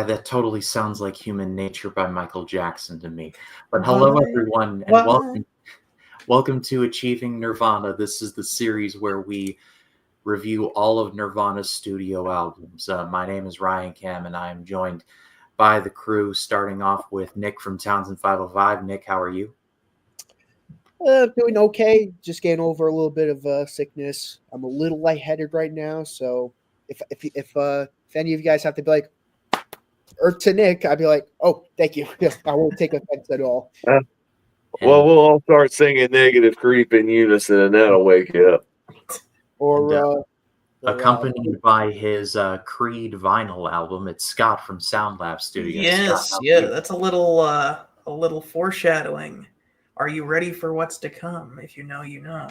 that totally sounds like Human Nature by Michael Jackson to me. But hello, What? everyone, and What? welcome to Achieving Nirvana. This is the series where we review all of Nirvana's studio albums. My name is Ryan Cam, and I am joined by the crew, starting off with Nick from Townsend 505. Nick, how are you? Doing okay. Just getting over a little bit of sickness. I'm a little lightheaded right now, so if any of you guys have to be like, or to Nick, I'd be like, oh, thank you. I won't take offense at all. Well, we'll all start singing Negative Creep in unison, and that'll wake you up. Or accompanied by his Creed vinyl album, it's Scott from SoundLab Studios. Yes, Scott, yeah, that's a little foreshadowing. Are you ready for what's to come? If you know, you know.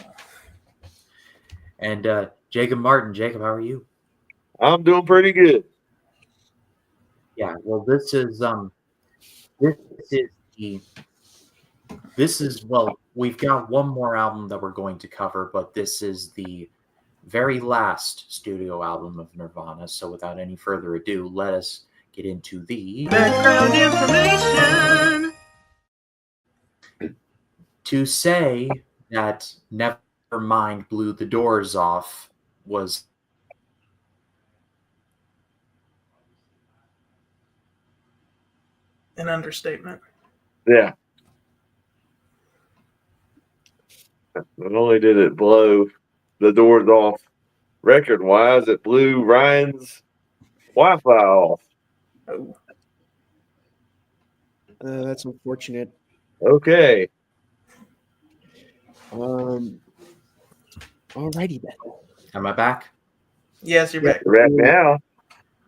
And Jacob Martin. Jacob, how are you? I'm doing pretty good. Yeah, well, this is we've got one more album that we're going to cover, but this is the very last studio album of Nirvana. So without any further ado, let us get into the background information. To say that Nevermind blew the doors off was an understatement. Yeah. Not only did it blow the doors off record-wise, it blew Ryan's Wi-Fi off. Oh. That's unfortunate. Okay. Alrighty then. Am I back? Yes, you're back. Right now.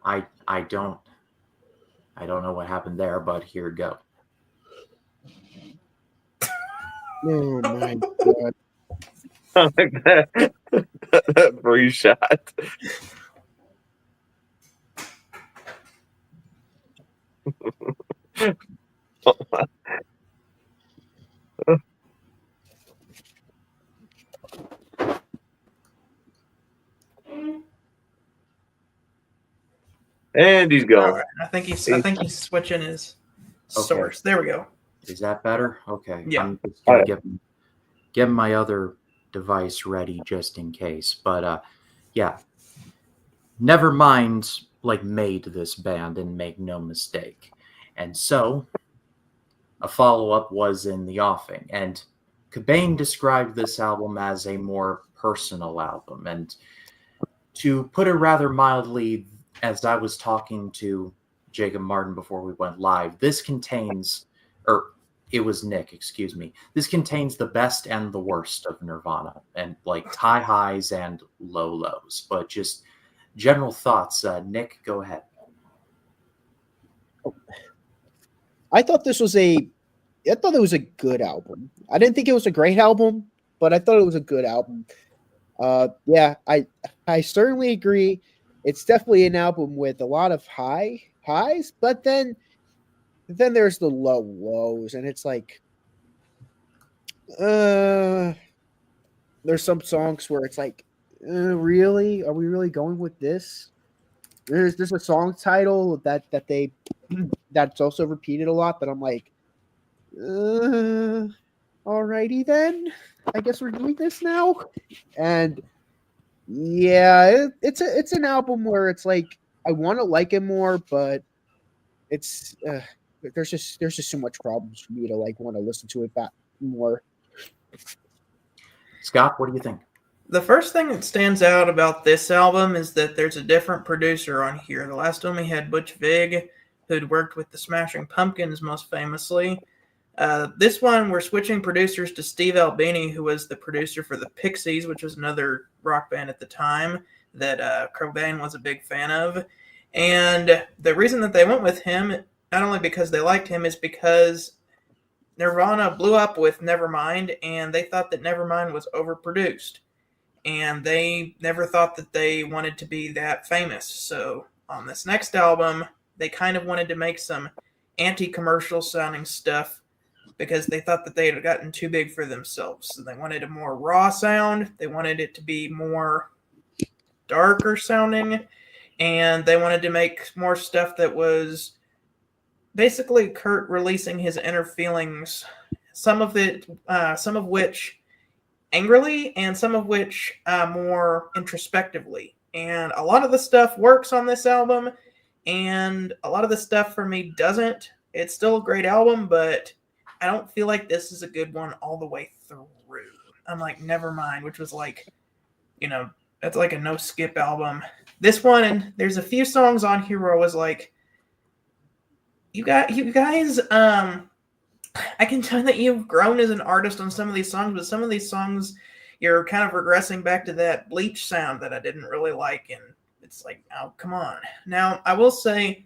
I don't know what happened there, but here we go. Oh my god. that free shot. And he's gone. Right. I think he's switching his source. There we go. Is that better? Okay. Yeah. I'm just gonna get my other device ready just in case. But yeah. Nevermind made this band, and make no mistake. And so a follow-up was in the offing. And Cobain described this album as a more personal album. And to put it rather mildly, as I was talking to Jacob Martin before we went live, this contains, or it was Nick, excuse me, this contains the best and the worst of Nirvana, and high highs and low lows. But just general thoughts. Nick, go ahead. I thought it was a good album. I didn't think it was a great album, but I thought it was a good album. Yeah, I certainly agree. It's definitely an album with a lot of highs, but then there's the lows, and it's like, there's some songs where it's like, really? Are we really going with this? There's a song title that's also repeated a lot that I'm like, alrighty then. I guess we're doing this now. And yeah, it's an album where it's like I want to like it more, but it's there's just so much problems for me to want to listen to it back more. Scott, what do you think? The first thing that stands out about this album is that there's a different producer on here. The last one we had Butch Vig, who'd worked with the Smashing Pumpkins most famously. This one, we're switching producers to Steve Albini, who was the producer for the Pixies, which was another rock band at the time that Cobain was a big fan of. And the reason that they went with him, not only because they liked him, is because Nirvana blew up with Nevermind, and they thought that Nevermind was overproduced. And they never thought that they wanted to be that famous. So on this next album, they kind of wanted to make some anti-commercial sounding stuff because they thought that they had gotten too big for themselves. So they wanted a more raw sound. They wanted it to be more darker sounding. and they wanted to make more stuff that was basically Kurt releasing his inner feelings, some of which angrily, and some of which more introspectively. And a lot of the stuff works on this album, and a lot of the stuff for me doesn't. It's still a great album, but I don't feel like this is a good one all the way through. Unlike Nevermind, which was like, that's like a no skip album. This one, and there's a few songs on here where I was like, you guys, I can tell that you've grown as an artist on some of these songs, but some of these songs, you're kind of regressing back to that Bleach sound that I didn't really like, and it's like, oh, come on. Now, I will say,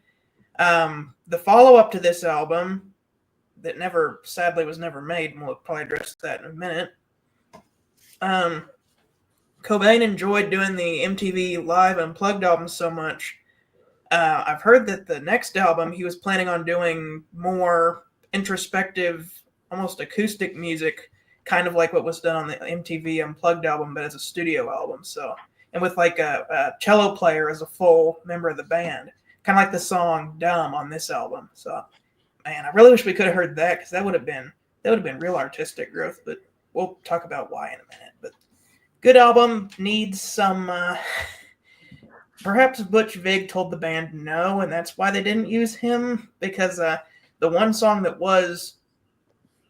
the follow-up to this album that sadly was never made, and we'll probably address that in a minute. Cobain enjoyed doing the MTV Live Unplugged album so much. I've heard that the next album he was planning on doing more introspective, almost acoustic music, kind of like what was done on the MTV Unplugged album, but as a studio album. So, and with like a cello player as a full member of the band, kind of like the song "Dumb" on this album. So, man, I really wish we could have heard that, because that would have been real artistic growth. But we'll talk about why in a minute. But good album, needs some. Perhaps Butch Vig told the band no, and that's why they didn't use him, because the one song that was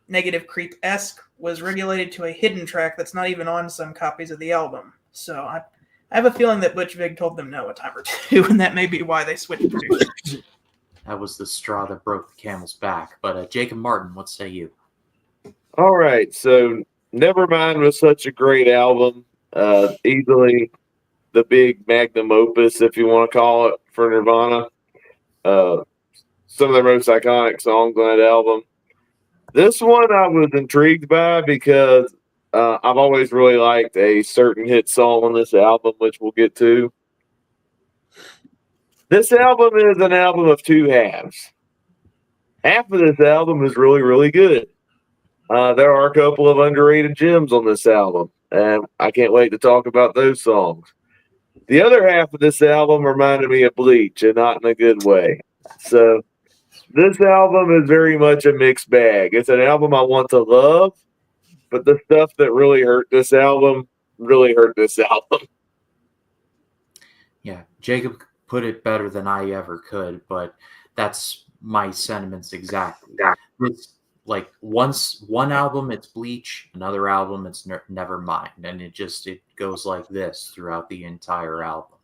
Negative Creep-esque was regulated to a hidden track that's not even on some copies of the album. So I have a feeling that Butch Vig told them no a time or two, and that may be why they switched producers. That was the straw that broke the camel's back. But Jacob Martin, what say you? All right, so Nevermind was such a great album. Easily the big magnum opus, if you want to call it, for Nirvana. Some of their most iconic songs on that album. This one I was intrigued by because I've always really liked a certain hit song on this album, which we'll get to. This album is an album of two halves. Half of this album is really, really good. There are a couple of underrated gems on this album, and I can't wait to talk about those songs. The other half of this album reminded me of Bleach, and not in a good way. So this album is very much a mixed bag. It's an album I want to love, but the stuff that really hurt this album. Yeah, Jacob put it better than I ever could, but that's my sentiments exactly. It's like one album it's Bleach, another album it's Nevermind, and it goes like this throughout the entire album.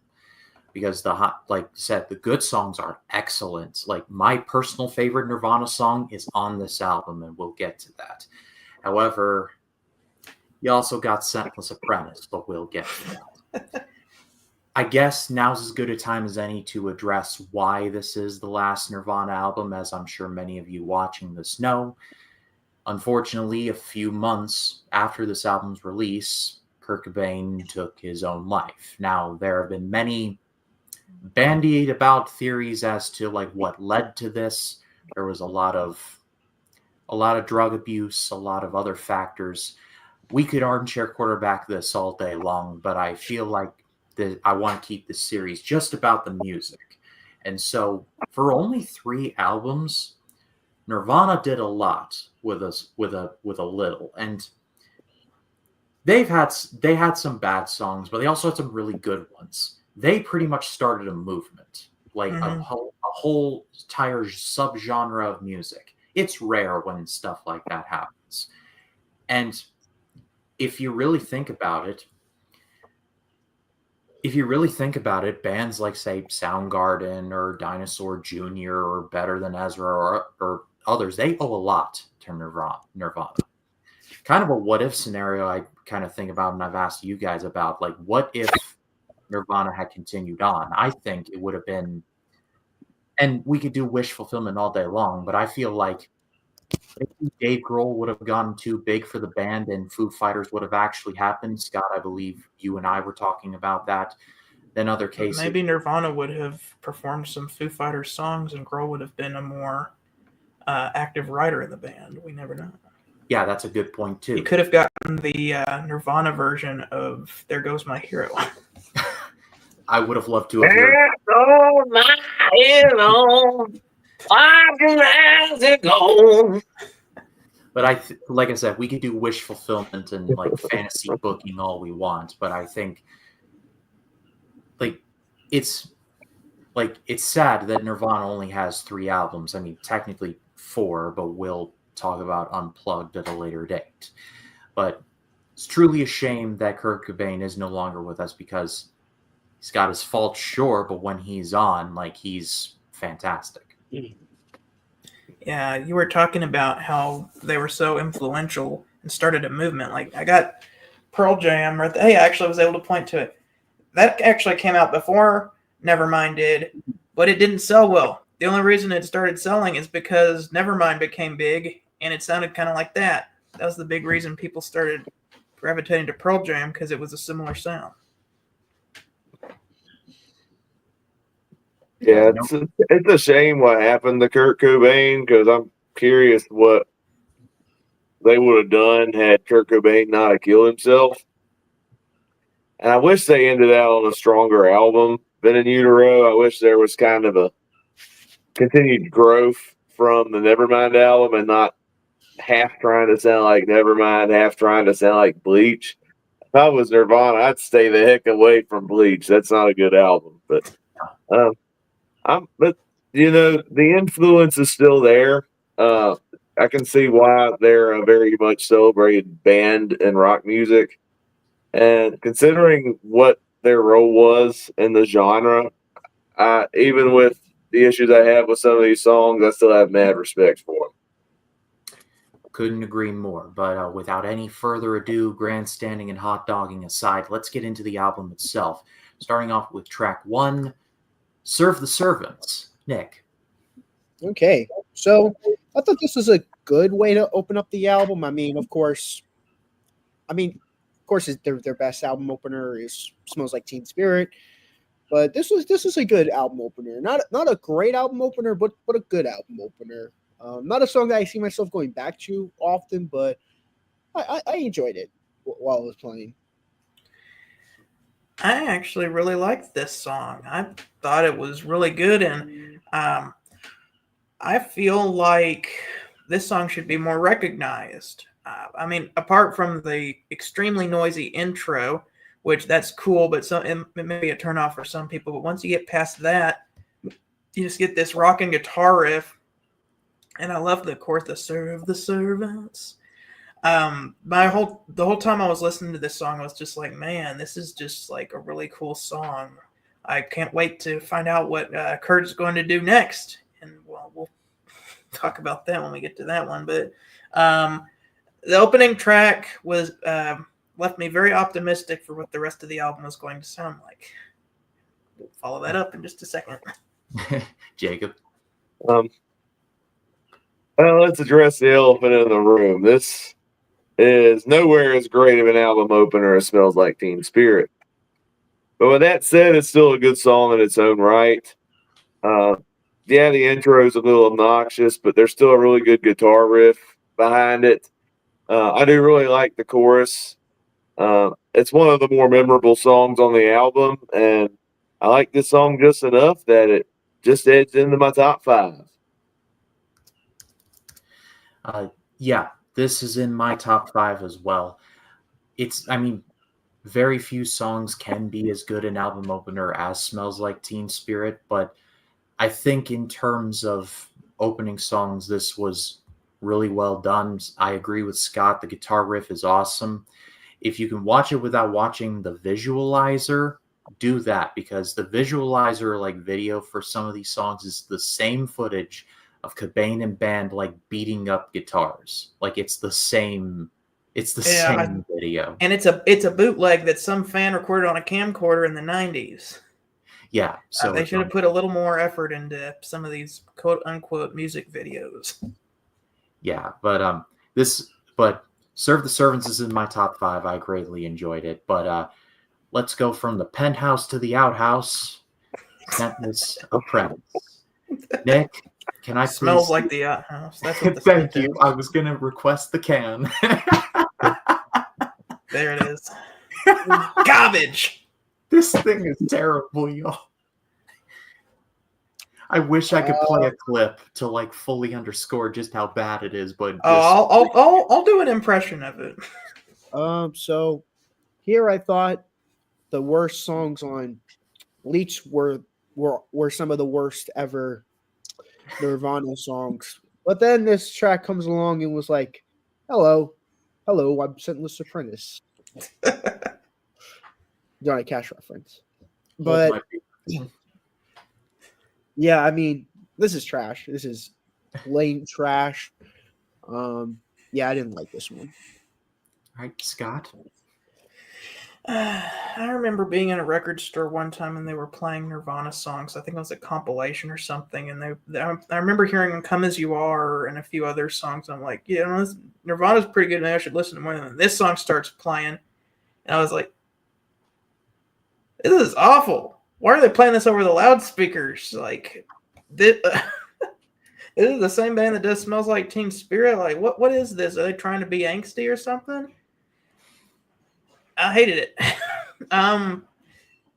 Because like I said, the good songs are excellent. Like my personal favorite Nirvana song is on this album, and we'll get to that. However, you also got Senseless Apprentice, but we'll get to that. I guess now's as good a time as any to address why this is the last Nirvana album, as I'm sure many of you watching this know. Unfortunately, a few months after this album's release, Kurt Cobain took his own life. Now, there have been many bandied about theories as to like what led to this. There was a lot of drug abuse, a lot of other factors. We could armchair quarterback this all day long, but I feel like I want to keep this series just about the music. And so for only 3 albums, Nirvana did a lot with a little. And they had some bad songs, but they also had some really good ones. They pretty much started a movement, like a whole entire subgenre of music. It's rare when stuff like that happens. And if you really think about it, bands like, say, Soundgarden or Dinosaur Jr. or Better Than Ezra or others, they owe a lot to Nirvana. Kind of a what-if scenario I kind of think about, and I've asked you guys about, like, what if Nirvana had continued on? I think it would have been, and we could do wish fulfillment all day long, but I feel like if Dave Grohl would have gone too big for the band and Foo Fighters would have actually happened. Scott, I believe you and I were talking about that. Then other cases, maybe Nirvana would have performed some Foo Fighters songs and Grohl would have been a more active writer in the band. We never know. Yeah, that's a good point too. You could have gotten the Nirvana version of "There Goes My Hero." I would have loved to have heard. Oh my, how's it go? But like I said, we could do wish fulfillment and like fantasy booking all we want. But I think like it's sad that Nirvana only has 3 albums. I mean, technically 4, but we'll talk about Unplugged at a later date. But it's truly a shame that Kurt Cobain is no longer with us because he's got his faults, sure, but when he's on, like, he's fantastic. Yeah, you were talking about how they were so influential and started a movement. Like, I got Pearl Jam. Hey, I actually was able to point to it. That actually came out before Nevermind did, but it didn't sell well. The only reason it started selling is because Nevermind became big, and it sounded kind of like that. That was the big reason people started gravitating to Pearl Jam, because it was a similar sound. Yeah, it's a shame what happened to Kurt Cobain, because I'm curious what they would have done had Kurt Cobain not have killed himself. And I wish they ended out on a stronger album than in Utero. I wish there was kind of a continued growth from the Nevermind album and not half trying to sound like Nevermind, half trying to sound like Bleach. If I was Nirvana, I'd stay the heck away from Bleach. That's not a good album. But you know, the influence is still there. I can see why they're a very much celebrated band in rock music. And considering what their role was in the genre, even with the issues I have with some of these songs, I still have mad respect for them. Couldn't agree more. But without any further ado, grandstanding and hot dogging aside, let's get into the album itself. Starting off with track 1, Serve the Servants. Nick. Okay, so I thought this was a good way to open up the album. I mean, of course, their best album opener is Smells Like Teen Spirit, but this was a good album opener. Not a great album opener, but a good album opener. Not a song that I see myself going back to often, but I enjoyed it while it was playing. I actually really liked this song. I thought it was really good, and I feel like this song should be more recognized. I mean, apart from the extremely noisy intro, which that's cool, but it may be a turnoff for some people. But once you get past that, you just get this rocking guitar riff, and I love the chorus, the serve the servants. The whole time I was listening to this song, I was just like, man, this is just like a really cool song. I can't wait to find out what Kurt's going to do next, and we'll talk about that when we get to that one. But the opening track was left me very optimistic for what the rest of the album was going to sound like. We'll follow that up in just a second. Jacob. Well, let's address the elephant in the room. This is nowhere as great of an album opener as Smells Like Teen Spirit. But with that said, it's still a good song in its own right. Yeah, the intro is a little obnoxious, but there's still a really good guitar riff behind it. I do really like the chorus. It's one of the more memorable songs on the album, and I like this song just enough that it just edged into my top 5. Yeah, this is in my top 5 as well. Very few songs can be as good an album opener as Smells Like Teen Spirit, but I think in terms of opening songs, this was really well done. I agree with Scott. The guitar riff is awesome. If you can watch it without watching the visualizer, do that, because the visualizer like video for some of these songs is the same footage of Cobain and band like beating up guitars. Like it's the same video. And it's a bootleg that some fan recorded on a camcorder in the 90s. Yeah, so they should have put a little more effort into some of these quote unquote music videos. Yeah, but Serve the Servants is in my top 5. I greatly enjoyed it. But let's go from the penthouse to the outhouse. Sentence Apprentice. Nick, can I Smells please... like the outhouse. That's what the Thank you. I was gonna request the can. There it is. Garbage. This thing is terrible, y'all. I wish I could play a clip to like fully underscore just how bad it is, but I'll do an impression of it. So here I thought the worst songs on Bleach were some of the worst ever Nirvana songs. But then this track comes along and was like, hello, I'm Sentinel's Apprentice. Johnny Cash reference. But yeah, I mean, this is trash. This is plain trash. Yeah, I didn't like this one. All right, Scott. I remember being in a record store one time and they were playing Nirvana songs. I think it was a compilation or something. And I remember hearing "Come As You Are" and a few other songs. I'm like, yeah, Nirvana's pretty good. Maybe I should listen to more. And this song starts playing, and I was like, this is awful. Why are they playing this over the loudspeakers? Like, this is the same band that does "Smells Like Teen Spirit." Like, what is this? Are they trying to be angsty or something? I hated it.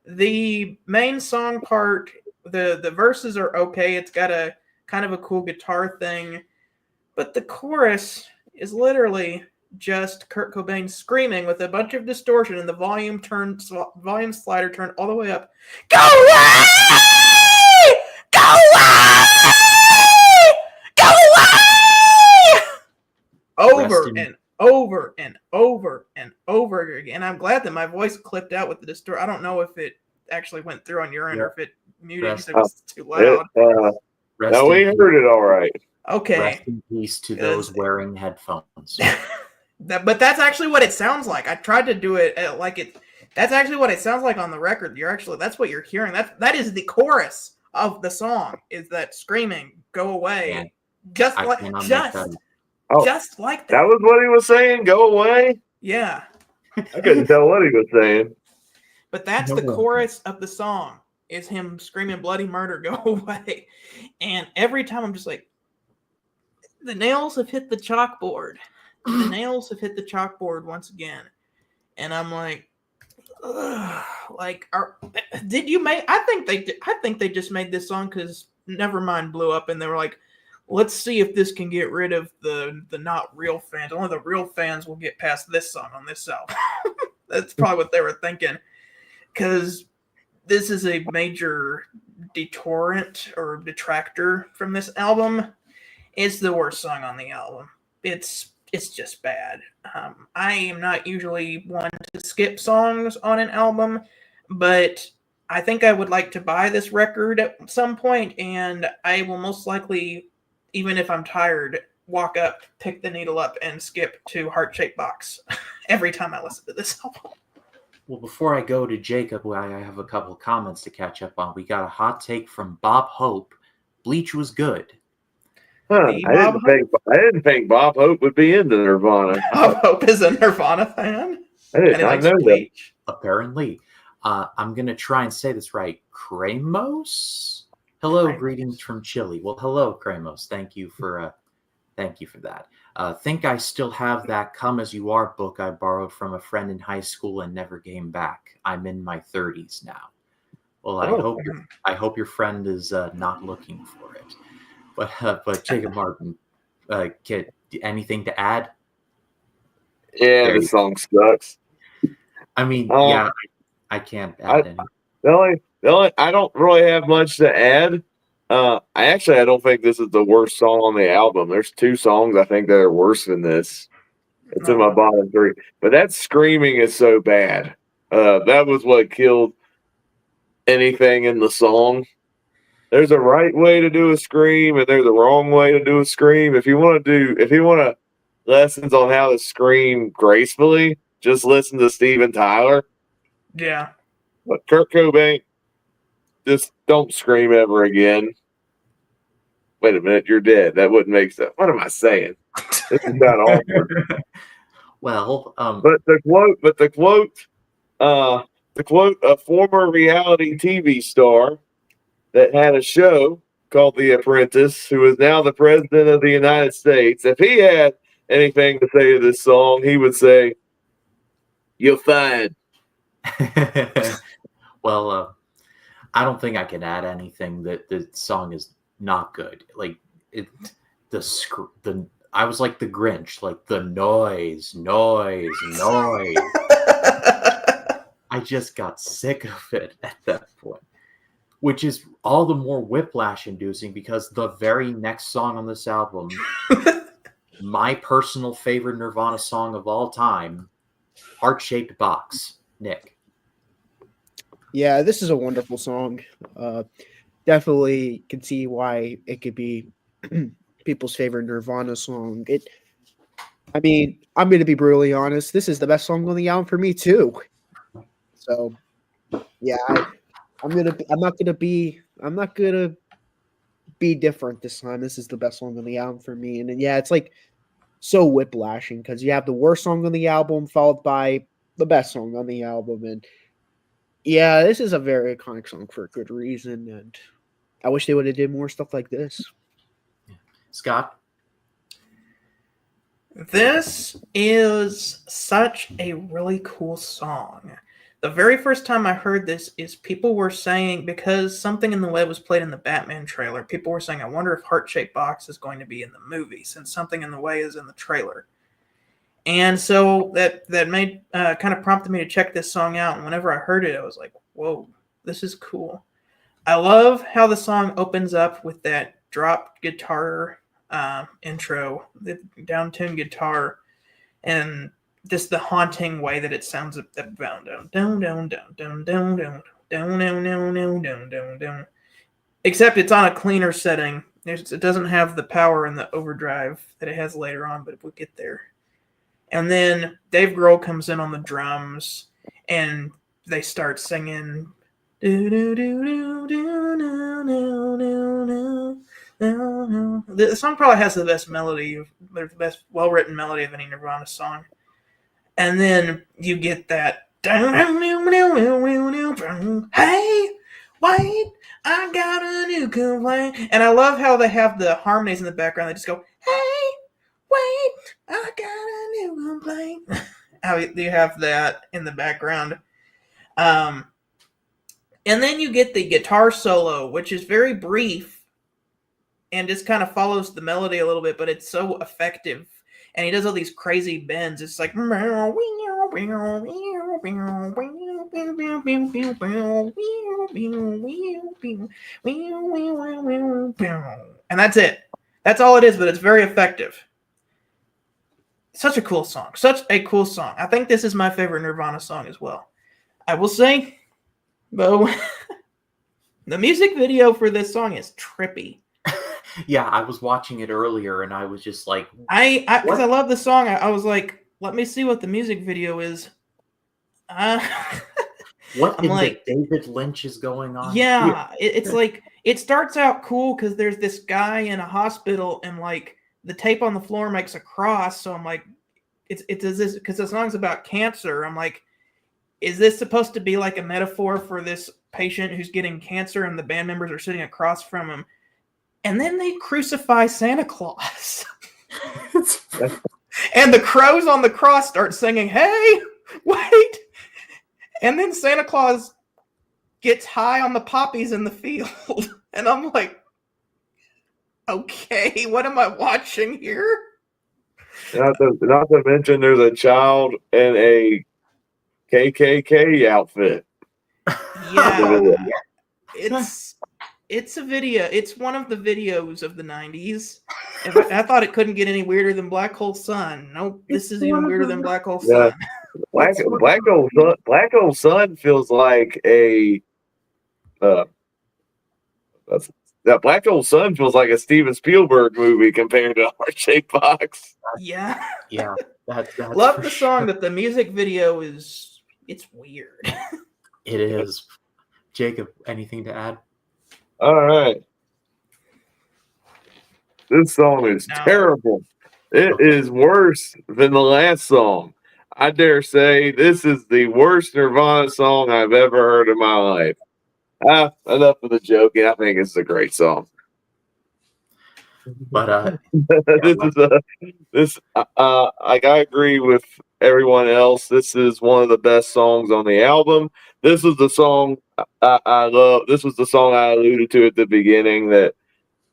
The main song part, the verses are okay. It's got a kind of a cool guitar thing, but the chorus is literally just Kurt Cobain screaming with a bunch of distortion and the volume slider turned all the way up. Go away! Go away! Go away! Over and over and over and over again. I'm glad that my voice clipped out with the distort. I don't know if it actually went through on your end or if it muted because it was too loud. No, we heard it all right. Okay. Rest in peace to those wearing headphones. But that's actually what it sounds like. I tried to do it like it. That's actually what it sounds like on the record. That's what you're hearing. That is the chorus of the song. Is that screaming? Go away! Yeah. Just like that. That was what he was saying. Go away. Yeah. I couldn't tell what he was saying. But that's the chorus of the song. Is him screaming bloody murder, go away. And every time I'm just like, the nails have hit the chalkboard. The nails have hit the chalkboard once again. And I'm like, did you make? I think they just made this song because Nevermind blew up, and they were like, let's see if this can get rid of the not real fans. Only the real fans will get past this song on this album. That's probably what they were thinking, because this is a major deterrent or detractor from this album. It's the worst song on the album. It's just bad. I am not usually one to skip songs on an album, but I think I would like to buy this record at some point, and I will most likely, even if I'm tired, walk up, pick the needle up, and skip to Heart Shaped Box every time I listen to this album. Well, before I go to Jacob, I have a couple of comments to catch up on. We got a hot take from Bob Hope. Bleach was good. Huh, I didn't think Bob Hope would be into Nirvana. Bob Hope is a Nirvana fan? I did not know that. Apparently. I'm going to try and say this right. Kramos? Hello, greetings from Chile. Well, hello, Kramos. Thank you for that. Think I still have that Come As You Are book I borrowed from a friend in high school and never came back. I'm in my 30s now. Well, I hope your friend is not looking for it. But Jacob Martin, anything to add? Yeah, the song sucks. I mean, yeah, I can't add anything. The only I don't really have much to add. I don't think this is the worst song on the album. There's two songs I think that are worse than this. It's in my bottom three. But that screaming is so bad. That was what killed anything in the song. There's a right way to do a scream and there's a wrong way to do a scream. If you want lessons on how to scream gracefully, just listen to Steven Tyler. Yeah. But Kurt Cobain, just don't scream ever again. Wait a minute, you're dead. That wouldn't make sense. What am I saying? This is not awkward. Well, but the quote, a former reality TV star that had a show called The Apprentice, who is now the president of the United States. If he had anything to say to this song, he would say, "You're fine." I don't think I can add anything. That the song is not good. Like it, the I was like the Grinch, like the noise. I just got sick of it at that point, which is all the more whiplash-inducing because the very next song on this album, my personal favorite Nirvana song of all time, Heart-Shaped Box. Nick. Yeah, this is a wonderful song. Definitely can see why it could be people's favorite Nirvana song. I mean, I'm going to be brutally honest. This is the best song on the album for me too. So, yeah, I'm not gonna be different this time. This is the best song on the album for me, and yeah, it's like so whiplashing because you have the worst song on the album followed by the best song on the album, and yeah, this is a very iconic song for a good reason, and I wish they would have did more stuff like this. Scott? This is such a really cool song. The very first time I heard this is people were saying, because Something in the Way was played in the Batman trailer, people were saying, I wonder if Heart-Shaped Box is going to be in the movie since Something in the Way is in the trailer. And so that made kind of prompted me to check this song out. And whenever I heard it, I was like, whoa, this is cool. I love how the song opens up with that dropped guitar intro, the down-tuned guitar, and just the haunting way that it sounds up that down down down down down down down down down down down down down. Except it's on a cleaner setting. It doesn't have the power and the overdrive that it has later on, but we'll get there. And then Dave Grohl comes in on the drums, and they start singing. The song probably has the best melody, the best well-written melody of any Nirvana song. And then you get that, hey, wait, I got a new complaint. And I love how they have the harmonies in the background. They just go, hey, wait, I got a new complaint. How you have that in the background. And then you get the guitar solo, which is very brief and just kind of follows the melody a little bit, but it's so effective. And he does all these crazy bends. It's like, and that's it. That's all it is, but it's very effective. Such a cool song. Such a cool song. I think this is my favorite Nirvana song as well. I will say, Bo, the music video for this song is trippy. Yeah, I was watching it earlier, and I was just like, because I love the song. I was like, let me see what the music video is. what in the David Lynch is going on? Yeah, it's like it starts out cool because there's this guy in a hospital, and like the tape on the floor makes a cross. So I'm like, it's this because the song's about cancer. I'm like, is this supposed to be like a metaphor for this patient who's getting cancer, and the band members are sitting across from him? And then they crucify Santa Claus. And the crows on the cross start singing, hey, wait. And then Santa Claus gets high on the poppies in the field. And I'm like, okay, what am I watching here? Not to mention there's a child in a KKK outfit. Yeah. It's a video. It's one of the videos of the 90s. I thought it couldn't get any weirder than Black Hole Sun. Nope, this is even weirder than Black Hole Sun. Black Hole Sun feels like a that Black Hole Sun feels like a Steven Spielberg movie compared to Heart-Shaped Box. Yeah. Yeah. That's Love the song, but the music video it's weird. It is. Jacob, anything to add? All right. This song is terrible. It is worse than the last song. I dare say this is the worst Nirvana song I've ever heard in my life. Enough of the joking. I think it's a great song. But This is like I agree with everyone else. This is one of the best songs on the album. This was the song I love. This was the song I alluded to at the beginning that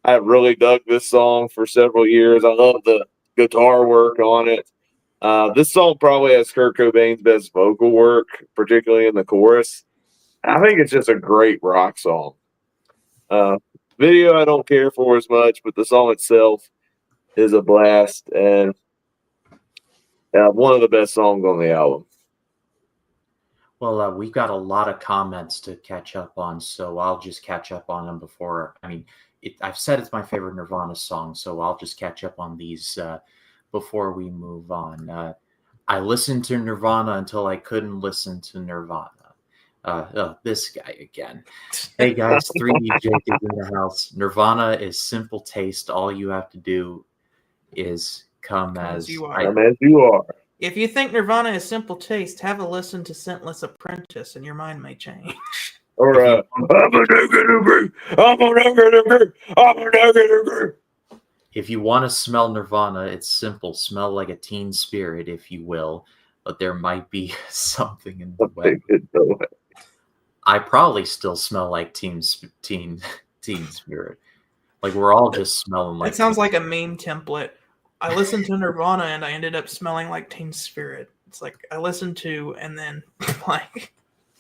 I really dug this song for several years. I love the guitar work on it. This song probably has Kurt Cobain's best vocal work, particularly in the chorus. I think it's just a great rock song. Video I don't care for as much, but the song itself is a blast and one of the best songs on the album. well, we've got a lot of comments to catch up on, so I'll just catch up on them before. I mean, I've said it's my favorite Nirvana song, so I'll just catch up on these before we move on. I listened to Nirvana until I couldn't listen to Nirvana. This guy again. Hey guys, 3D Jake is in the house. Nirvana is simple taste. All you have to do is come as you are. Come as you are. If you think Nirvana is simple taste, have a listen to Scentless Apprentice and your mind may change. Or I'm a If you want to smell Nirvana, it's simple. Smell like a teen spirit, if you will, but there might be something in the way. I probably still smell like teen spirit. Like we're all just smelling like. It sounds like a meme template. I listened to Nirvana and I ended up smelling like Teen Spirit. It's like I listened to and then like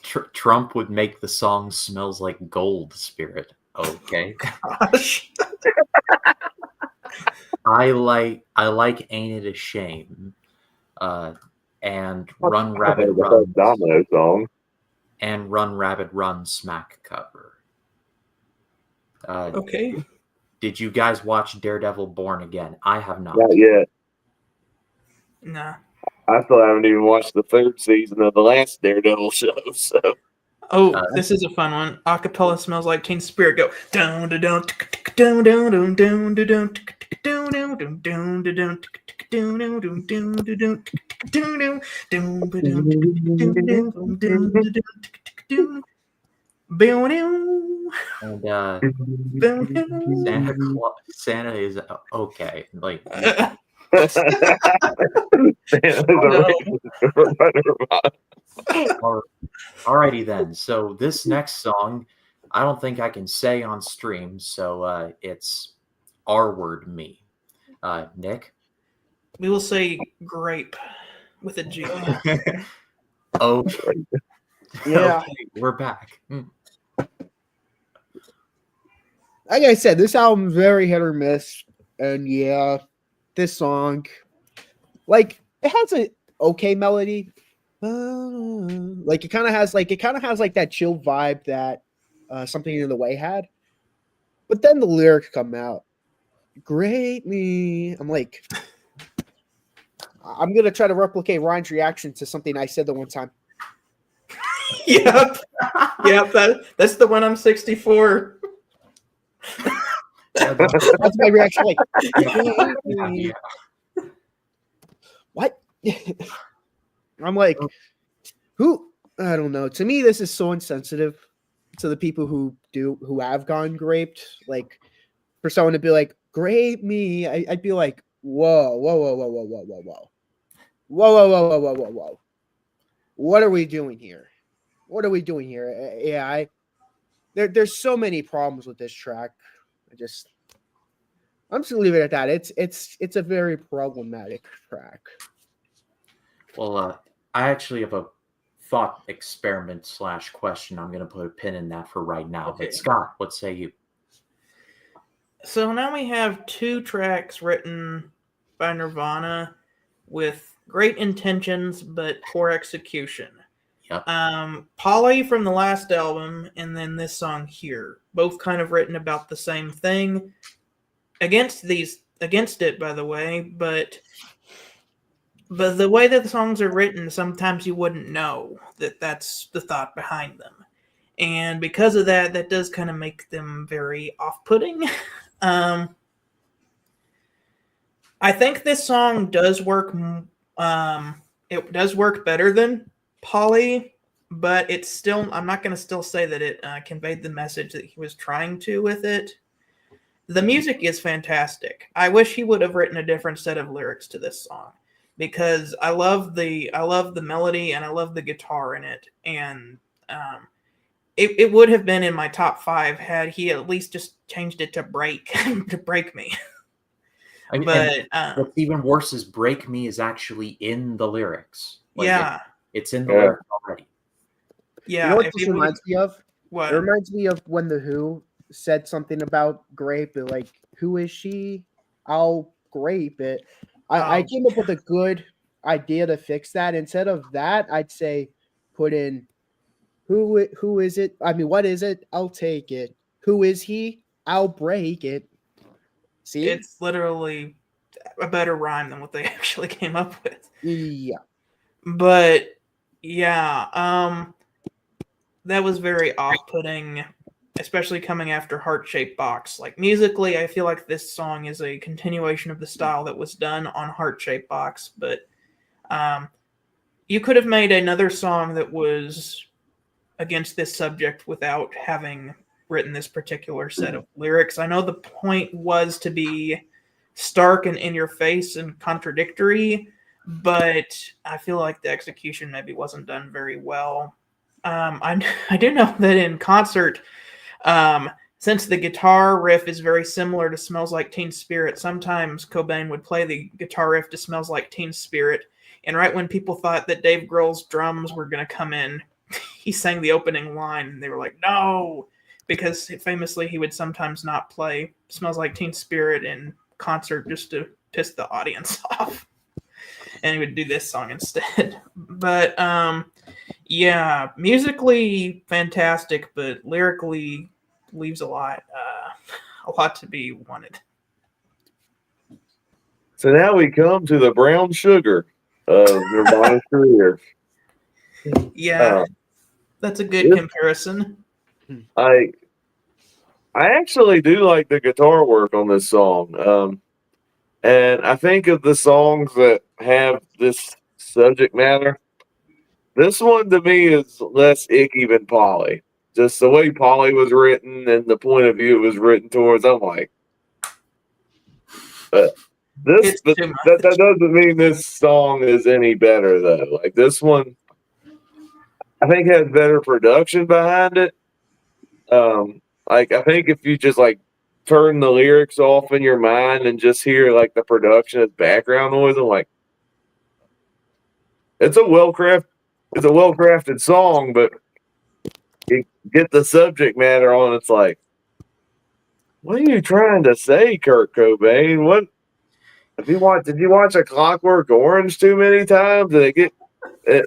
Trump would make the song "Smells Like Gold" Spirit. Okay. gosh. I like "Ain't It a Shame," and "Run Rabbit Run" Domino song. and "Run Rabbit Run" smack cover. Okay. Did you guys watch Daredevil Born Again? I have not. Not yet. Nah. I still haven't even watched the third season of the last Daredevil show. So Oh, this is a fun one. Acapella Smells Like Teen Spirit. Go down down down down down down down down down down down down down And Santa is okay. Like, alrighty then. So this next song, I don't think I can say on stream. So it's R Word Me. Nick. We will say grape with a G. Oh, Yeah. okay, we're back. Like I said, this album's very hit or miss, and yeah, this song, like, it has a okay melody. Like it kind of has like that chill vibe that Something in the Way had, but then the lyrics come out. Great me. I'm like, I'm gonna try to replicate Ryan's reaction to something I said the one time. Yep. That's the one I'm 64. That's my reaction. Like, Yeah. what? I'm like, who? I don't know. To me, this is so insensitive to the people who have gone graped. Like, for someone to be like, grape me, I'd be like, whoa. What are we doing here? Yeah, there's so many problems with this track. I'm just gonna leave it at that. It's a very problematic track. Well, I actually have a thought experiment / question. I'm going to put a pin in that for right now. Okay. But Scott, what say you? So now we have 2 tracks written by Nirvana with great intentions but poor execution. Yep. Polly from the last album and then this song here, both kind of written about the same thing. Against it, by the way, but the way that the songs are written, sometimes you wouldn't know that that's the thought behind them. And because of that, that does kind of make them very off-putting. I think this song does work. It does work better than Polly, but it's still. I'm not going to still say that it conveyed the message that he was trying to with it. The music is fantastic. I wish he would have written a different set of lyrics to this song because I love the melody and I love the guitar in it, and it would have been in my top 5 had he at least just changed it to break to break me. I mean, But what's even worse is "Break Me" is actually in the lyrics. Like, yeah, it's in the Yeah. lyrics already. You yeah. know what If this it would, reminds me of? It what? reminds me of when the Who said something about grape. Like, who is she? I'll grape it. I Oh, came up with a good idea to fix that. Instead of that, I'd say put in who is it? I mean, what is it? I'll take it. Who is he? I'll break it. See? it's literally a better rhyme than what they actually came up with. Yeah. But yeah, that was very off-putting, especially coming after Heart-Shaped Box. Like musically, I feel like this song is a continuation of the style that was done on Heart-Shaped Box, but um, you could have made another song that was against this subject without having written this particular set of lyrics. I know the point was to be stark and in your face and contradictory, but I feel like the execution maybe wasn't done very well. I do know that in concert, since the guitar riff is very similar to Smells Like Teen Spirit, sometimes Cobain would play the guitar riff to Smells Like Teen Spirit, and right when people thought that Dave Grohl's drums were going to come in, he sang the opening line, and they were like, no, because famously he would sometimes not play Smells Like Teen Spirit in concert just to piss the audience off. And he would do this song instead. But yeah, musically fantastic, but lyrically leaves a lot to be wanted. So now we come to the brown sugar of Nirvana's career. Yeah, Uh, that's a good comparison. I actually do like the guitar work on this song. And I think of the songs that have this subject matter, this one to me is less icky than Polly. Just the way Polly was written and the point of view it was written towards, I'm like, but It's that too much. doesn't mean this song is any better though. Like this one, I think has better production behind it. Like I think if you just like turn the lyrics off in your mind and just hear like the production as background noise, I'm like, it's a well crafted song, but you get the subject matter on. It's like, what are you trying to say, Kurt Cobain? What did you watch A Clockwork Orange too many times? Did it get it,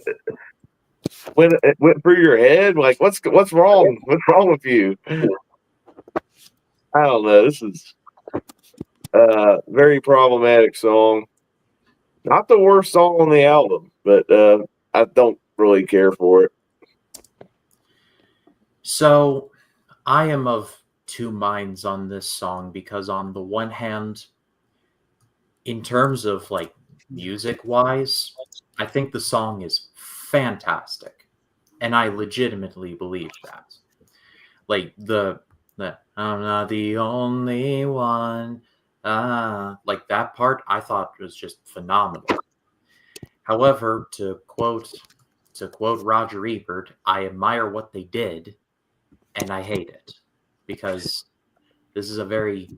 when it went through your head? Like, what's wrong? What's wrong with you? I don't know. This is a very problematic song. Not the worst song on the album, but I don't really care for it. So I am of two minds on this song because on the one hand, in terms of like music wise, I think the song is fantastic. And I legitimately believe that. Like the I'm not the only one. Like that part I thought was just phenomenal. However, to quote Roger Ebert, I admire what they did and I hate it because this is a very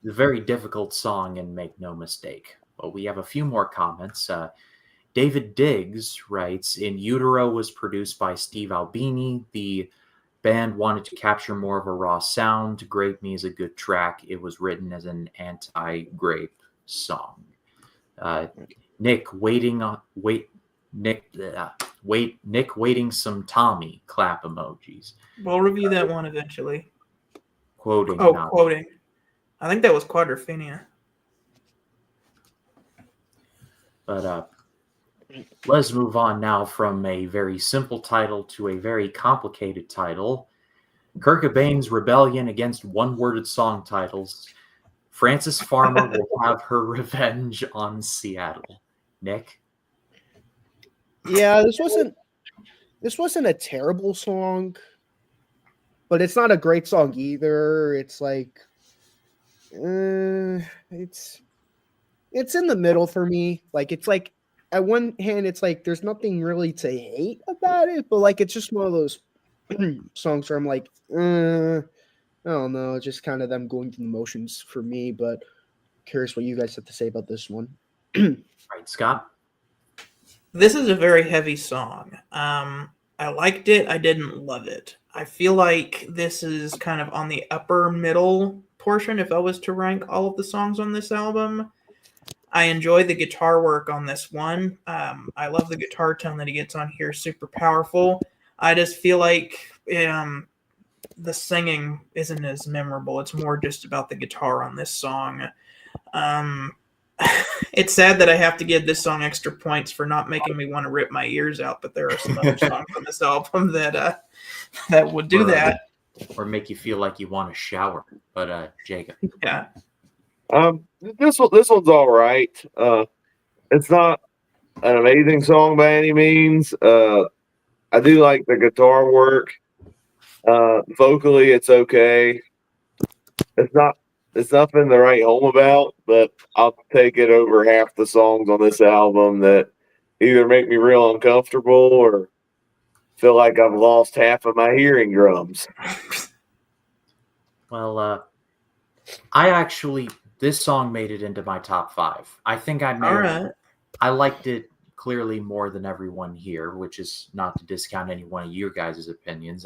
difficult song, and make no mistake. But we have a few more comments. David Diggs writes, "In Utero was produced by Steve Albini. The band wanted to capture more of a raw sound. Grape Me is a good track. It was written as an anti-grape song." Nick waiting some Tommy clap emojis. We'll review that one eventually. Quoting. Quoting. I think that was Quadrophenia. But let's move on now from a very simple title to a very complicated title. Kurt Cobain's rebellion against one-worded song titles. Frances Farmer will have her revenge on Seattle. Nick? Yeah, this wasn't a terrible song, but it's not a great song either. It's like it's in the middle for me. Like it's like at one hand, it's like there's nothing really to hate about it, but like it's just one of those songs where I'm like, I don't know, just kind of them going through the motions for me. But curious what you guys have to say about this one. Right, Scott? This is a very heavy song. I liked it. I didn't love it. I feel like this is kind of on the upper middle portion if I was to rank all of the songs on this album. I enjoy the guitar work on this one. I love the guitar tone that he gets on here, super powerful. I just feel like the singing isn't as memorable. It's more just about the guitar on this song. It's sad that I have to give this song extra points for not making me want to rip my ears out, but there are some other songs on this album that would do that. Or make you feel like you want to shower. But Jacob. Yeah. This one's all right. It's not an amazing song by any means. I do like the guitar work. Vocally, it's okay. It's nothing to write home about, but I'll take it over half the songs on this album that either make me real uncomfortable or feel like I've lost half of my hearing drums. Well, this song made it into my top 5. I think I liked it clearly more than everyone here, which is not to discount any one of your guys' opinions.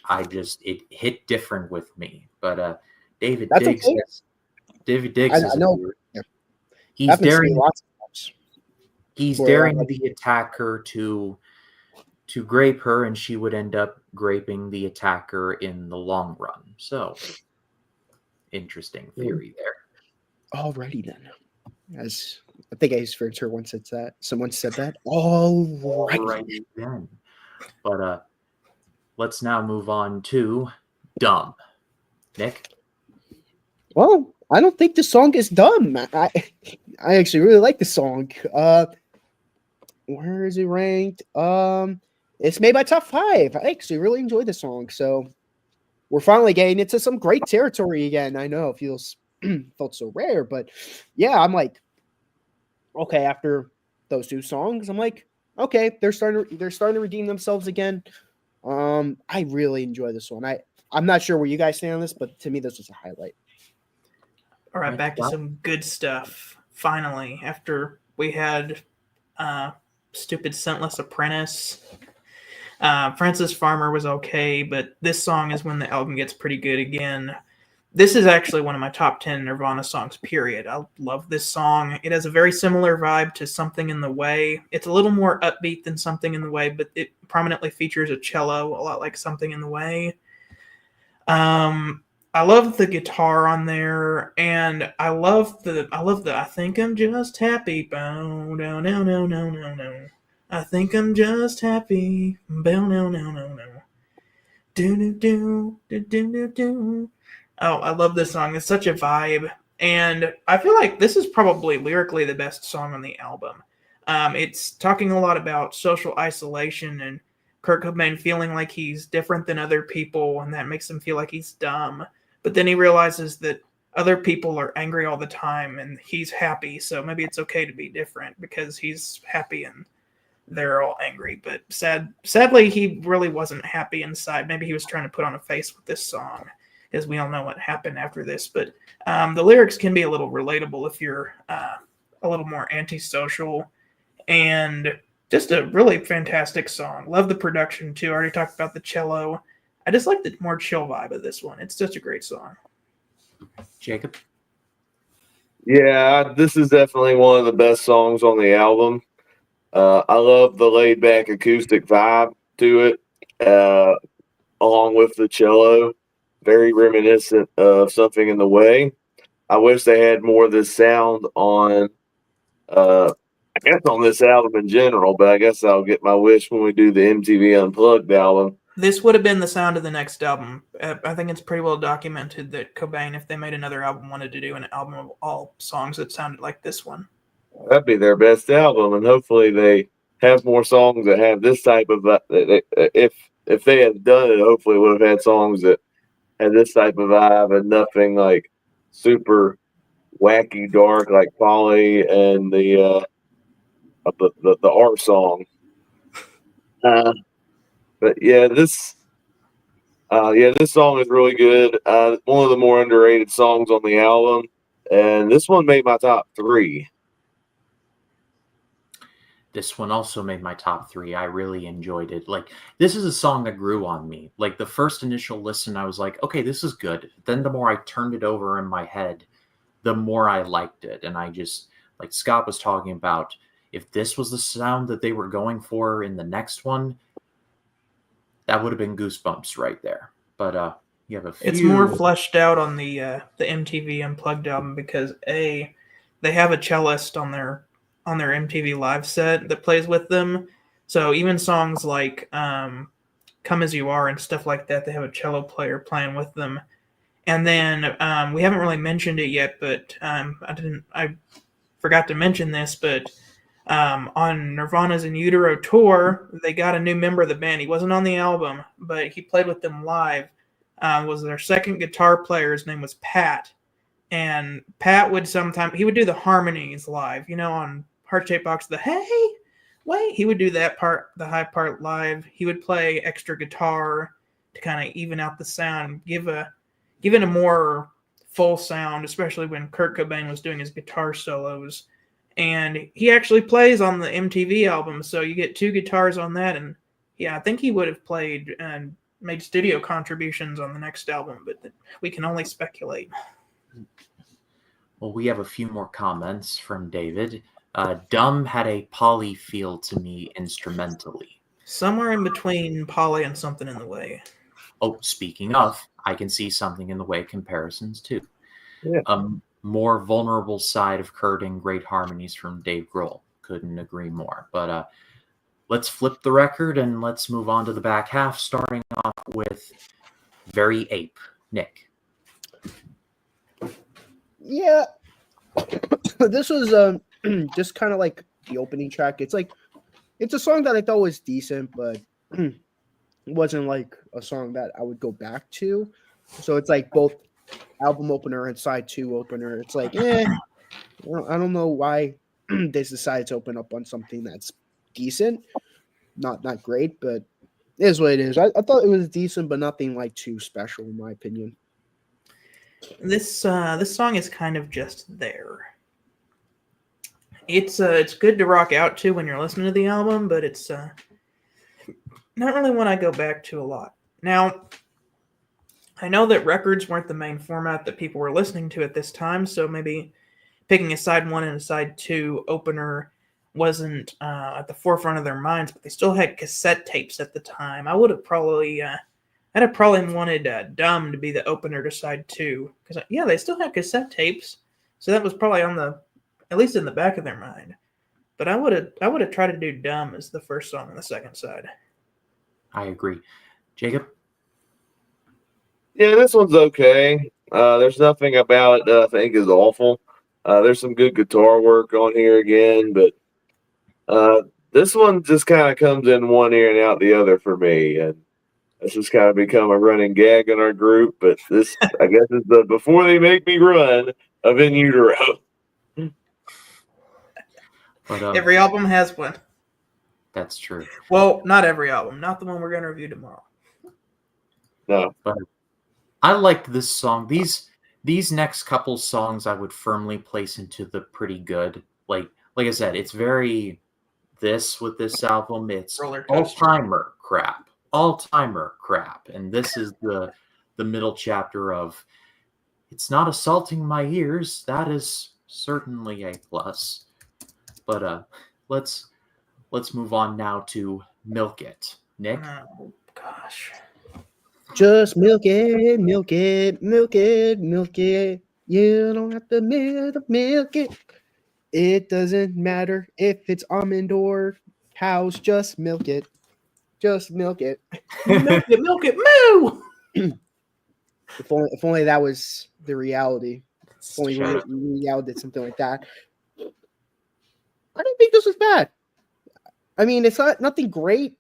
It hit different with me. But David Diggs, okay. David Diggs I know. Yeah. He's daring where, the attacker to grape her, and she would end up graping the attacker in the long run. So, interesting theory there. Alrighty then. As I think I heard her once said that. Someone said that. Alrighty then. But let's now move on to Dumb. Nick? Well, I don't think the song is dumb. I actually really like the song. Where is it ranked? It's made my top 5. I actually really enjoyed the song. So we're finally getting into some great territory again. I know it feels felt so rare, but yeah, I'm like, okay, after those 2 songs, I'm like, okay, they're starting to redeem themselves again. I really enjoy this one. I'm not sure where you guys stand on this, but to me, this was a highlight. All right, back to some good stuff. Finally, after we had stupid Scentless Apprentice, Francis Farmer was okay, but this song is when the album gets pretty good again. This is actually one of my top 10 Nirvana songs, period. I love this song. It has a very similar vibe to Something in the Way. It's a little more upbeat than Something in the Way, but it prominently features a cello, a lot like Something in the Way. I love the guitar on there, and I love the I think I'm just happy. Bow, no, no, no, no, no, no. I think I'm just happy. Bow, no, no, no, no. Do, do, do, do, do, do, do. Oh, I love this song. It's such a vibe. And I feel like this is probably lyrically the best song on the album. It's talking a lot about social isolation and Kurt Cobain feeling like he's different than other people, and that makes him feel like he's dumb. But then he realizes that other people are angry all the time, and he's happy, so maybe it's okay to be different because he's happy and they're all angry. But sadly, he really wasn't happy inside. Maybe he was trying to put on a face with this song, as we all know what happened after this. But the lyrics can be a little relatable if you're a little more antisocial, and just a really fantastic song. Love the production too. I already talked about the cello. I just like the more chill vibe of this one. It's such a great song. Jacob? Yeah, this is definitely one of the best songs on the album. I love the laid back acoustic vibe to it, along with the cello. Very reminiscent of Something in the Way. I wish they had more of this sound on, I guess on this album in general, but I guess I'll get my wish when we do the MTV Unplugged album. This would have been the sound of the next album. I think it's pretty well documented that Cobain, if they made another album, wanted to do an album of all songs that sounded like this one. That'd be their best album, and hopefully they have more songs that have this type of. If they had done it, hopefully it would have had songs that had this type of vibe and nothing like super wacky dark like Polly and the art song. But this song is really good. One of the more underrated songs on the album, and this one made my top 3. This one also made my top 3. I really enjoyed it. Like, this is a song that grew on me. Like, the first initial listen, I was like, okay, this is good. Then the more I turned it over in my head, the more I liked it. And I just, like Scott was talking about, if this was the sound that they were going for in the next one, that would have been Goosebumps right there. But you have a few... It's more fleshed out on the MTV Unplugged album because they have a cellist on their MTV Live set that plays with them. So even songs like "Come as You Are" and stuff like that, they have a cello player playing with them. And then we haven't really mentioned it yet, but I forgot to mention this, but on Nirvana's In Utero tour, they got a new member of the band. He wasn't on the album, but he played with them live. Was their second guitar player. His name was Pat. And Pat would sometimes, he would do the harmonies live, on Heart-Shaped Box, the hey, wait, he would do that part, the high part live. He would play extra guitar to kind of even out the sound, give it a more full sound, especially when Kurt Cobain was doing his guitar solos. And he actually plays on the MTV album, so you get 2 guitars on that. And yeah, I think he would have played and made studio contributions on the next album, but we can only speculate. Well, we have a few more comments from David. Dumb had a Polly feel to me instrumentally. Somewhere in between Polly and Something in the Way. Oh, speaking of, I can see Something in the Way comparisons too. Yeah. More vulnerable side of Kurt and great harmonies from Dave Grohl. Couldn't agree more. But let's flip the record and let's move on to the back half, starting off with Very Ape. Nick. Yeah, this was just kind of like the opening track. It's a song that I thought was decent, but it wasn't like a song that I would go back to. So it's like both album opener and side 2 opener. It's like, I don't know why they decided to open up on something that's decent, not great, but it is what it is. I thought it was decent, but nothing like too special in my opinion. This song is kind of just there. It's good to rock out to when you're listening to the album, but it's not really one I go back to a lot. Now, I know that records weren't the main format that people were listening to at this time, so maybe picking a side 1 and a side 2 opener wasn't at the forefront of their minds, but they still had cassette tapes at the time. I'd have probably wanted Dumb to be the opener to side 2, because they still had cassette tapes, so that was probably at least in the back of their mind. But I would have tried to do Dumb as the first song on the second side. I agree. Jacob? Yeah, this one's okay. There's nothing about it that I think is awful. There's some good guitar work on here again, but this one just kind of comes in one ear and out the other for me. And this has kind of become a running gag in our group, but this, I guess, is the Before They Make Me Run of In Utero. But, every album has one. That's true. Well, not every album. Not the one we're going to review tomorrow. No. But I liked this song. These next couple songs I would firmly place into the pretty good. Like I said, it's very with this album. It's all-timer crap. All-timer crap. And this is the middle chapter of it's not assaulting my ears. That is certainly a plus. But let's move on now to Milk It. Nick? Oh, gosh. Just milk it, milk it, milk it, milk it. You don't have to milk it. It doesn't matter if it's almond or cows. Just milk it. Just milk it. Milk it, milk it, moo! If only that was the reality. If only Real did something like that. I didn't think this was bad. I mean, it's nothing great,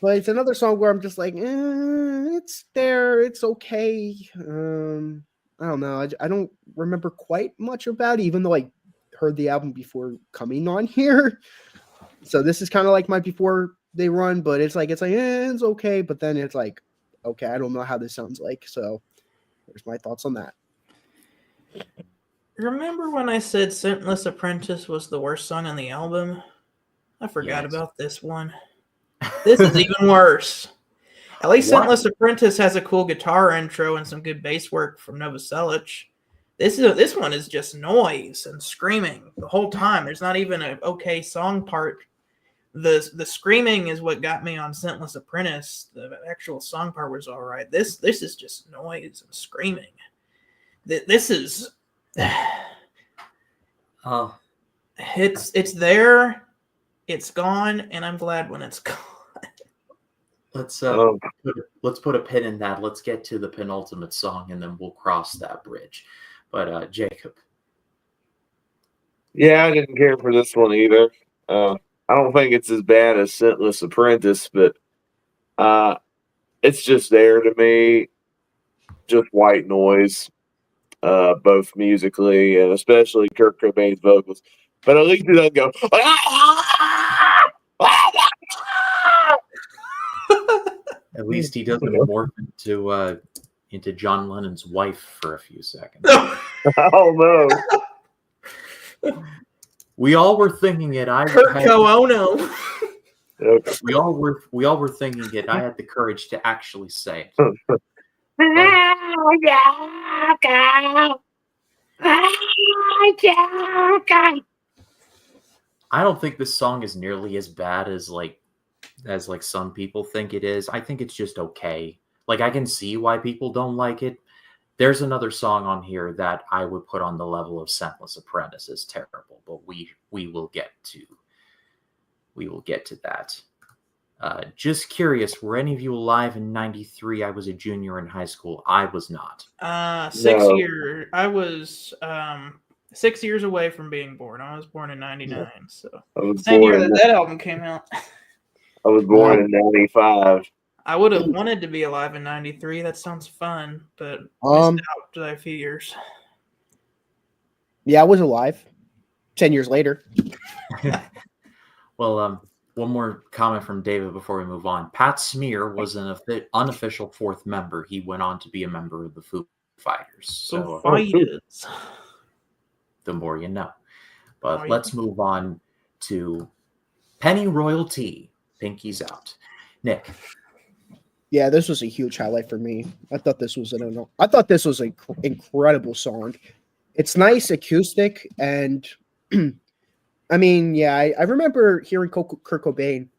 but it's another song where I'm just like, it's there, it's okay. I don't know. I don't remember quite much about it, even though I heard the album before coming on here. So this is kind of like my before they run, but it's it's okay. But then it's like, okay, I don't know how this sounds like. So there's my thoughts on that. Remember when I said Scentless Apprentice was the worst song on the album? I forgot Yes. about this one. This is even worse. At least What? Scentless Apprentice has a cool guitar intro and some good bass work from Novoselic. This one is just noise and screaming the whole time. There's not even an okay song part. The screaming is what got me on Scentless Apprentice. The actual song part was all right. This is just noise and screaming. This is Oh, it's there, it's gone, and I'm glad when it's gone. let's Um, put a pin in that. Let's get to the penultimate song, and then we'll cross that bridge. But Jacob, yeah, I didn't care for this one either. I don't think it's as bad as Scentless Apprentice, but it's just there to me. Just white noise, both musically and especially Kurt Cobain's vocals. But at least he doesn't go. at least he doesn't morph into John Lennon's wife for a few seconds. Oh no! We all were thinking it. Kurt Ono. Okay. We all were thinking it. I had the courage to actually say it. I don't think this song is nearly as bad as some people think it is. I think it's just okay. Like, I can see why people don't like it. There's another song on here that I would put on the level of Scentless Apprentice as terrible, but we will get to that. Just curious, were any of you alive in '93? I was a junior in high school. I was not. 6 No. years. I was 6 years away from being born. I was born in '99, so I was same year born. that album came out. I was born in '95. I would have wanted to be alive in '93. That sounds fun, but missed out by a few years. Yeah, I was alive 10 years later. Well, one more comment from David before we move on. Pat Smear was an unofficial fourth member. He went on to be a member of the Foo Fighters. So Fighters. The more you know. But Oh, let's move on to Penny Royalty. Pinky's out. Nick. Yeah, this was a huge highlight for me. I thought this was an incredible song. It's nice acoustic, and I mean, yeah, I remember hearing Kurt Cobain.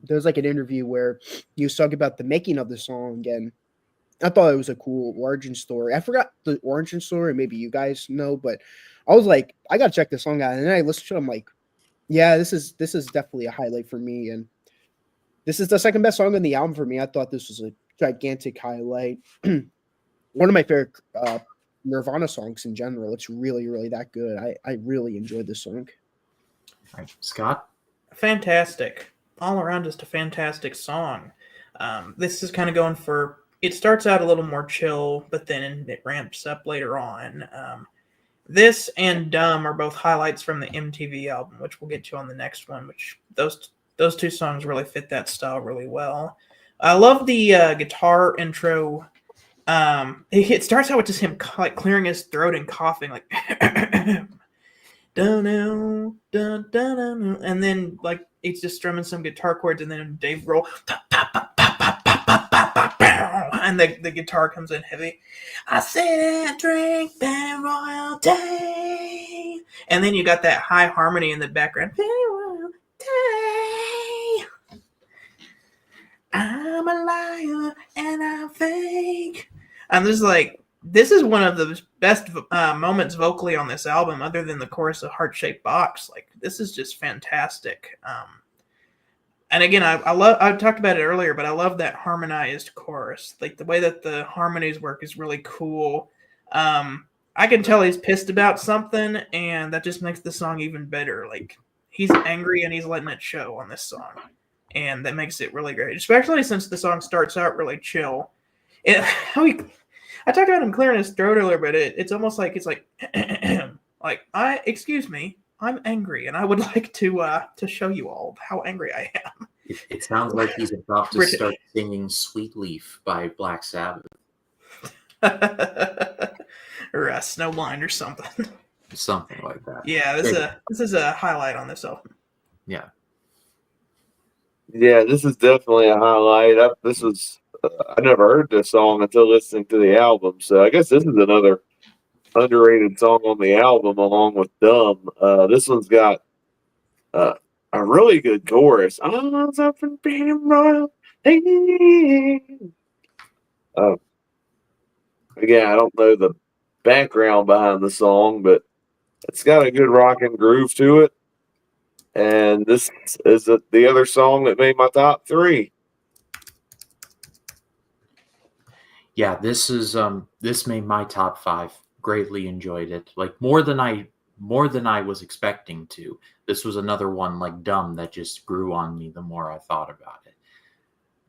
There was like an interview where he was talking about the making of the song, and I thought it was a cool origin story. I forgot the origin story, maybe you guys know, but I was like, I gotta check this song out, and then I listened to it. I'm like, yeah, this is definitely a highlight for me, and this is the second best song on the album for me. I thought this was a gigantic highlight. One of my favorite Nirvana songs in general. It's really, really that good. I really enjoyed this song. All right, Scott. Fantastic. All around just a fantastic song. This is kind of going for, it starts out a little more chill, but then it ramps up later on. This and Dumb are both highlights from the MTV album, which we'll get to on the next one, which those two songs really fit that style really well. I love the guitar intro. It starts out with just him like clearing his throat and coughing, like and then like he's just strumming some guitar chords, and then Dave Grohl, and the guitar comes in heavy. I sit and drink that royalty, and then you got that high harmony in the background. I'm a liar and I'm fake. And this is one of the best moments vocally on this album, other than the chorus of Heart Shaped Box. Like, this is just fantastic. And again, I talked about it earlier, but I love that harmonized chorus. Like, the way that the harmonies work is really cool. I can tell he's pissed about something, and that just makes the song even better. Like, he's angry and he's letting it show on this song. and that makes it really great, especially since the song starts out really chill. I talked about him clearing his throat earlier, but it's almost like it's like excuse me, I'm angry, and I would like to show you all how angry I am. It sounds like he's about to start singing "Sweet Leaf" by Black Sabbath. Or Snowblind or something. Something like that. Yeah, this is a highlight on this album. Yeah. Yeah, this is definitely a highlight. I never heard this song until listening to the album, so I guess this is another underrated song on the album, along with "Dumb." This one's got a really good chorus. I was up and being royal. Again, I don't know the background behind the song, but it's got a good rock and groove to it. And this is the other song that made my top 3. Yeah, this made my top 5. Greatly enjoyed it. Like more than I was expecting to. This was another one like "Dumb" that just grew on me the more I thought about it.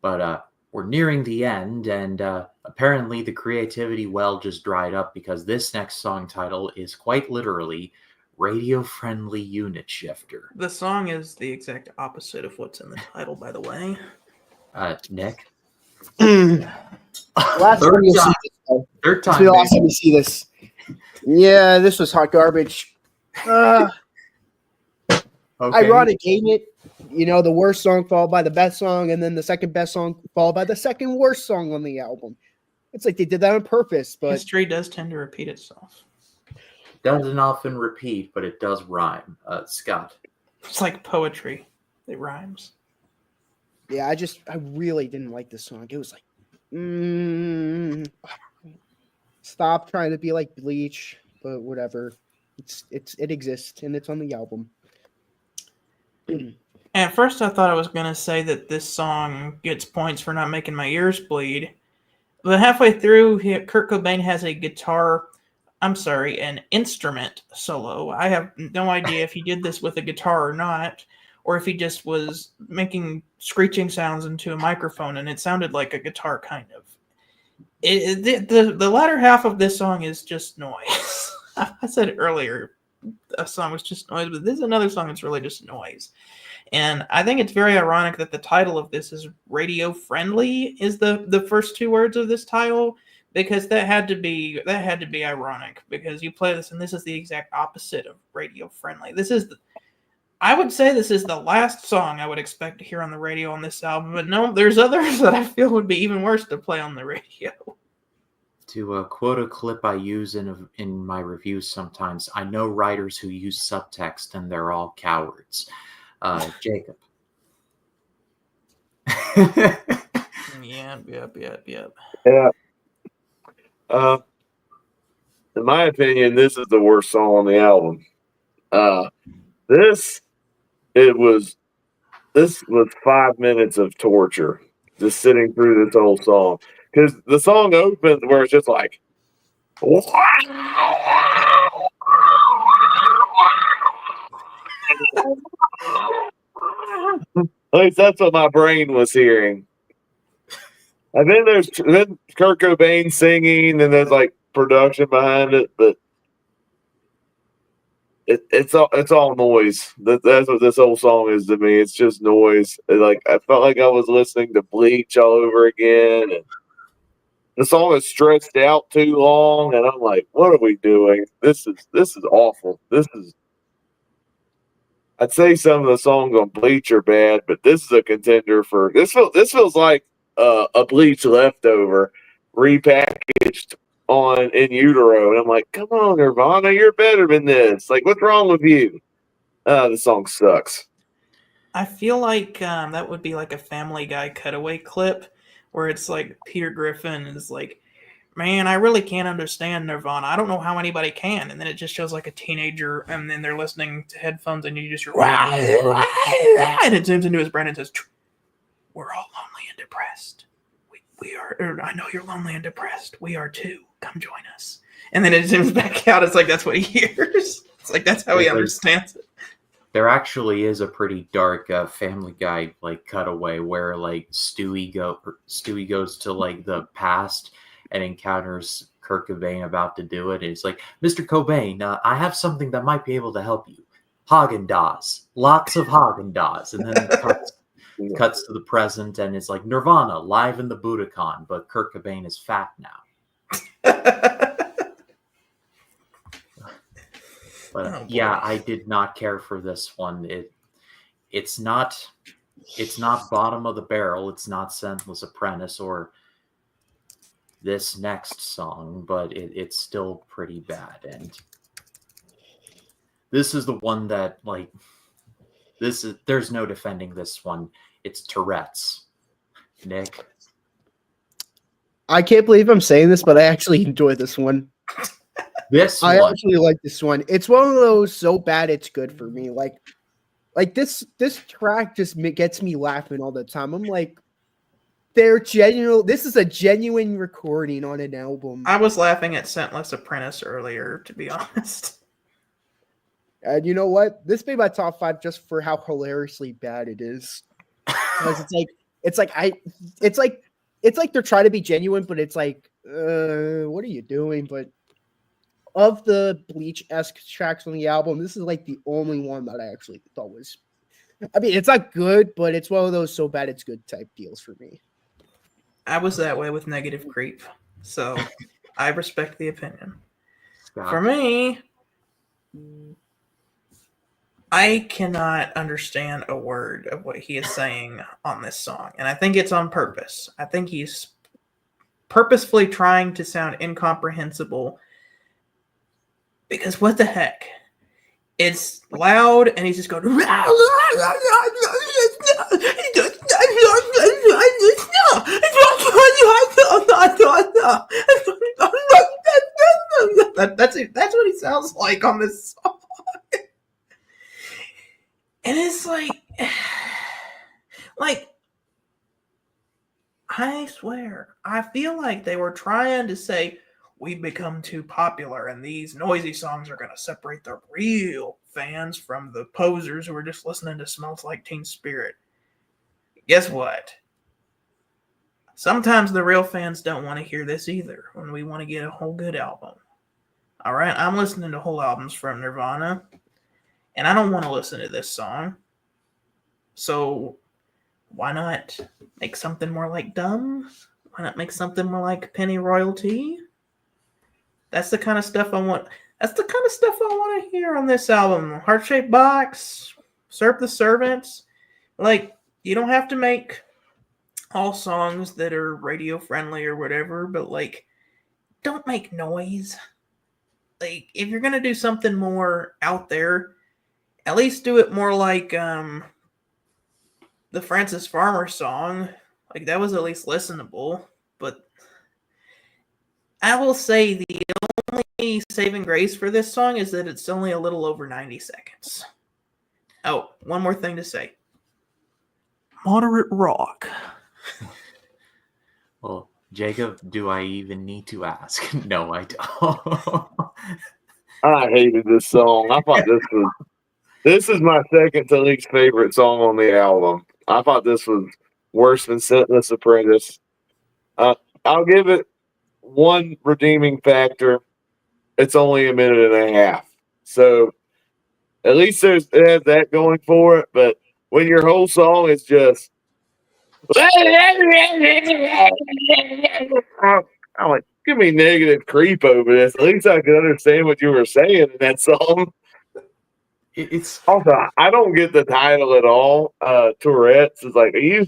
But we're nearing the end, and apparently the creativity well just dried up, because this next song title is quite literally "Radio-Friendly Unit Shifter." The song is the exact opposite of what's in the title, by the way. Nick? Last time you see this, though. Third This will time. be the last time you see this. Yeah, this was hot garbage. Okay. Ironic, ain't it? You know, the worst song followed by the best song, and then the second best song followed by the second worst song on the album. It's like they did that on purpose, but History does tend to repeat itself. Doesn't often repeat, but it does rhyme. Scott. It's like poetry. It rhymes. yeah, I really didn't like this song. It was like, stop trying to be like Bleach, but whatever. It exists and it's on the album. At first, I thought I was going to say that this song gets points for not making my ears bleed. But halfway through, Kurt Cobain has an instrument solo. I have no idea if he did this with a guitar or not, or if he just was making screeching sounds into a microphone, and it sounded like a guitar, kind of. The latter half of this song is just noise. I said earlier a song was just noise, but this is another song that's really just noise. And I think it's very ironic that the title of this is "Radio Friendly" is the first 2 words of this title, because that had to be ironic, because you play this and this is the exact opposite of Radio Friendly. I would say this is the last song I would expect to hear on the radio on this album, but no, there's others that I feel would be even worse to play on the radio. To quote a clip I use in my reviews sometimes, I know writers who use subtext and they're all cowards. Jacob. Yep. Yeah. In my opinion, this is the worst song on the album. This was 5 minutes of torture, just sitting through this whole song, because the song opens where it's just like, at least that's what my brain was hearing. And then there's Kurt Cobain singing, and there's like production behind it, but it's all noise. That's what this whole song is to me. It's just noise. Like, I felt like I was listening to Bleach all over again. And the song is stretched out too long, and I'm like, what are we doing? This is awful. I'd say some of the songs on Bleach are bad, but this is a contender for this. Feels like a Bleach leftover repackaged in Utero, and I'm like, come on, Nirvana, you're better than this. Like, what's wrong with you? The song sucks. I feel like that would be like a Family Guy cutaway clip where it's like Peter Griffin is like, man, I really can't understand Nirvana. I don't know how anybody can. And then it just shows like a teenager, and then they're listening to headphones, and you just hear, and it zooms into his brain and says, we're all lonely and depressed. We are, I know you're lonely and depressed. We are too. Come join us. And then it zooms back out. It's like, that's what he hears. It's like, that's how he understands it. There actually is a pretty dark Family Guy like cutaway where like Stewie goes to like the past and encounters Kurt Cobain about to do it. And it's like, Mr. Cobain, I have something that might be able to help you. Haagen-Dazs, lots of Haagen-Dazs, and then cuts to the present, and it's like Nirvana live in the Budokan, but Kurt Cobain is fat now. But yeah, I did not care for this one. It's not bottom of the barrel. It's not Senseless Apprentice or this next song, but it's still pretty bad. And this is the one that like there's no defending this one. It's Tourette's. Nick, I can't believe I'm saying this, but I actually enjoy this one. I actually like this one. It's one of those so bad it's good for me. Like this track just gets me laughing all the time. I'm like, they're genuine. This is a genuine recording on an album. I was laughing at Senseless Apprentice earlier, to be honest. And you know what? This made my top 5 just for how hilariously bad it is. Because it's like they're trying to be genuine, but it's like, what are you doing? But of the Bleach-esque tracks on the album, this is like the only one that I actually thought was. I mean, it's not good, but it's one of those so bad it's good type deals for me. I was that way with Negative Creep, so I respect the opinion. Scott. For me, I cannot understand a word of what he is saying on this song, and I think it's on purpose. I think he's purposefully trying to sound incomprehensible, because what the heck? It's loud, and he's just going. That's what he sounds like on this song. And it's like, I swear, I feel like they were trying to say, we've become too popular and these noisy songs are going to separate the real fans from the posers who are just listening to Smells Like Teen Spirit. Guess what? Sometimes the real fans don't want to hear this either when we want to get a whole good album. All right, I'm listening to whole albums from Nirvana, and I don't want to listen to this song. So why not make something more like Dumb? Why not make something more like Penny Royalty? That's the kind of stuff I want. That's the kind of stuff I want to hear on this album. Heart-Shaped Box, Serve the Servants. Like, you don't have to make all songs that are radio friendly or whatever, but like, don't make noise. Like, if you're gonna do something more out there, at least do it more like the Francis Farmer song. Like, that was at least listenable. But I will say the only saving grace for this song is that it's only a little over 90 seconds. Oh, one more thing to say. Moderate rock. Well, Jacob, do I even need to ask? No, I don't. I hated this song. I thought this is my second to least favorite song on the album. I thought this was worse than Senseless Apprentice. I'll give it one redeeming factor. It's only a minute and a half. So at least it has that going for it. But when your whole song is just I'm like, give me Negative Creep over this. At least I could understand what you were saying in that song. It's Also, I don't get the title at all. Tourette's is like, are you?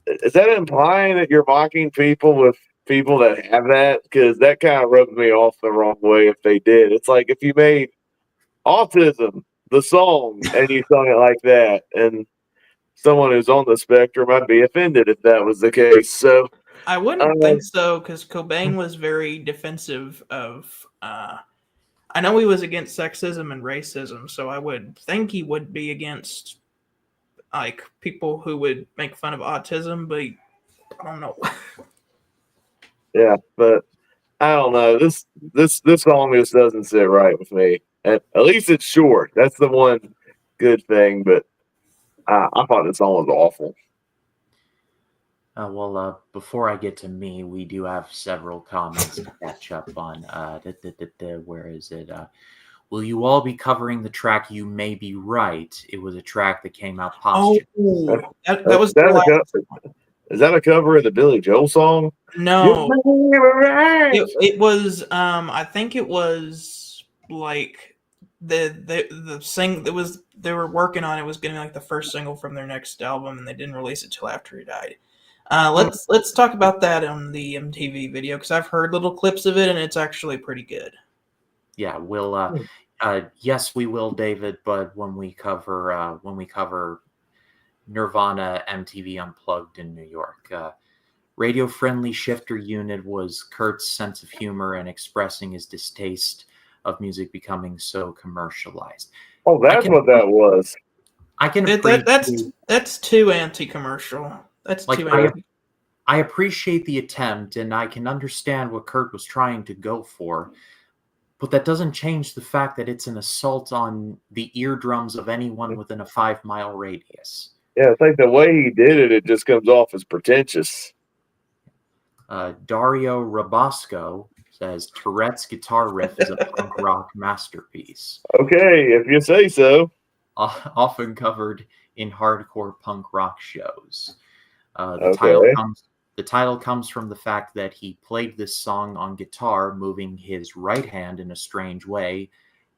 Is that implying that you're mocking people with people that have that? Because that kind of rubs me off the wrong way if they did. It's like if you made Autism the song and you sung it like that, and someone who's on the spectrum might be offended if that was the case. So I wouldn't think so, because Cobain was very defensive of. I know he was against sexism and racism, so I would think he would be against like people who would make fun of autism, but I don't know. Yeah, but I don't know. This song just doesn't sit right with me. At least it's short. That's the one good thing. But I thought the song was awful. Before I get to me, we do have several comments to catch up on. Where is it? Will you all be covering the track You May Be Right? It was a track that came out posthumously. Oh, that was the last. Is that a cover of the Billy Joel song? No, You may be right. it was. I think it was like the sing that was they were working on. It was getting like the first single from their next album, and they didn't release it till after he died. Let's talk about that on the MTV video because I've heard little clips of it, and it's actually pretty good. Yeah, yes, we will, David. But when we cover Nirvana MTV Unplugged in New York, radio-friendly shifter unit was Kurt's sense of humor and expressing his distaste of music becoming so commercialized. Oh, that's what that was. I can that's too anti-commercial. That's like too anti. I appreciate the attempt, and I can understand what Kurt was trying to go for, but that doesn't change the fact that it's an assault on the eardrums of anyone within a 5-mile radius. Yeah, I think the way he did it, it just comes off as pretentious. Dario Rabasco says Tourette's guitar riff is a punk rock masterpiece. Okay, if you say so. Often covered in hardcore punk rock shows. The title comes from the fact that he played this song on guitar, moving his right hand in a strange way,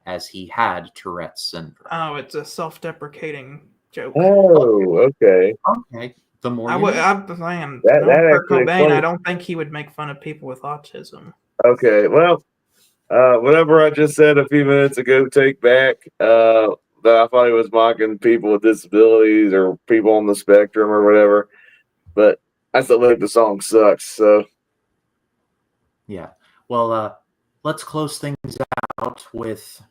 as he had Tourette's syndrome. Oh, it's a self-deprecating joke. Oh, okay. Okay. The more Kurt Cobain, I don't think he would make fun of people with autism. Okay, well, whatever I just said a few minutes ago, take back. That I thought he was mocking people with disabilities or people on the spectrum or whatever. But I still think the song sucks. So, yeah. Well, let's close things out with,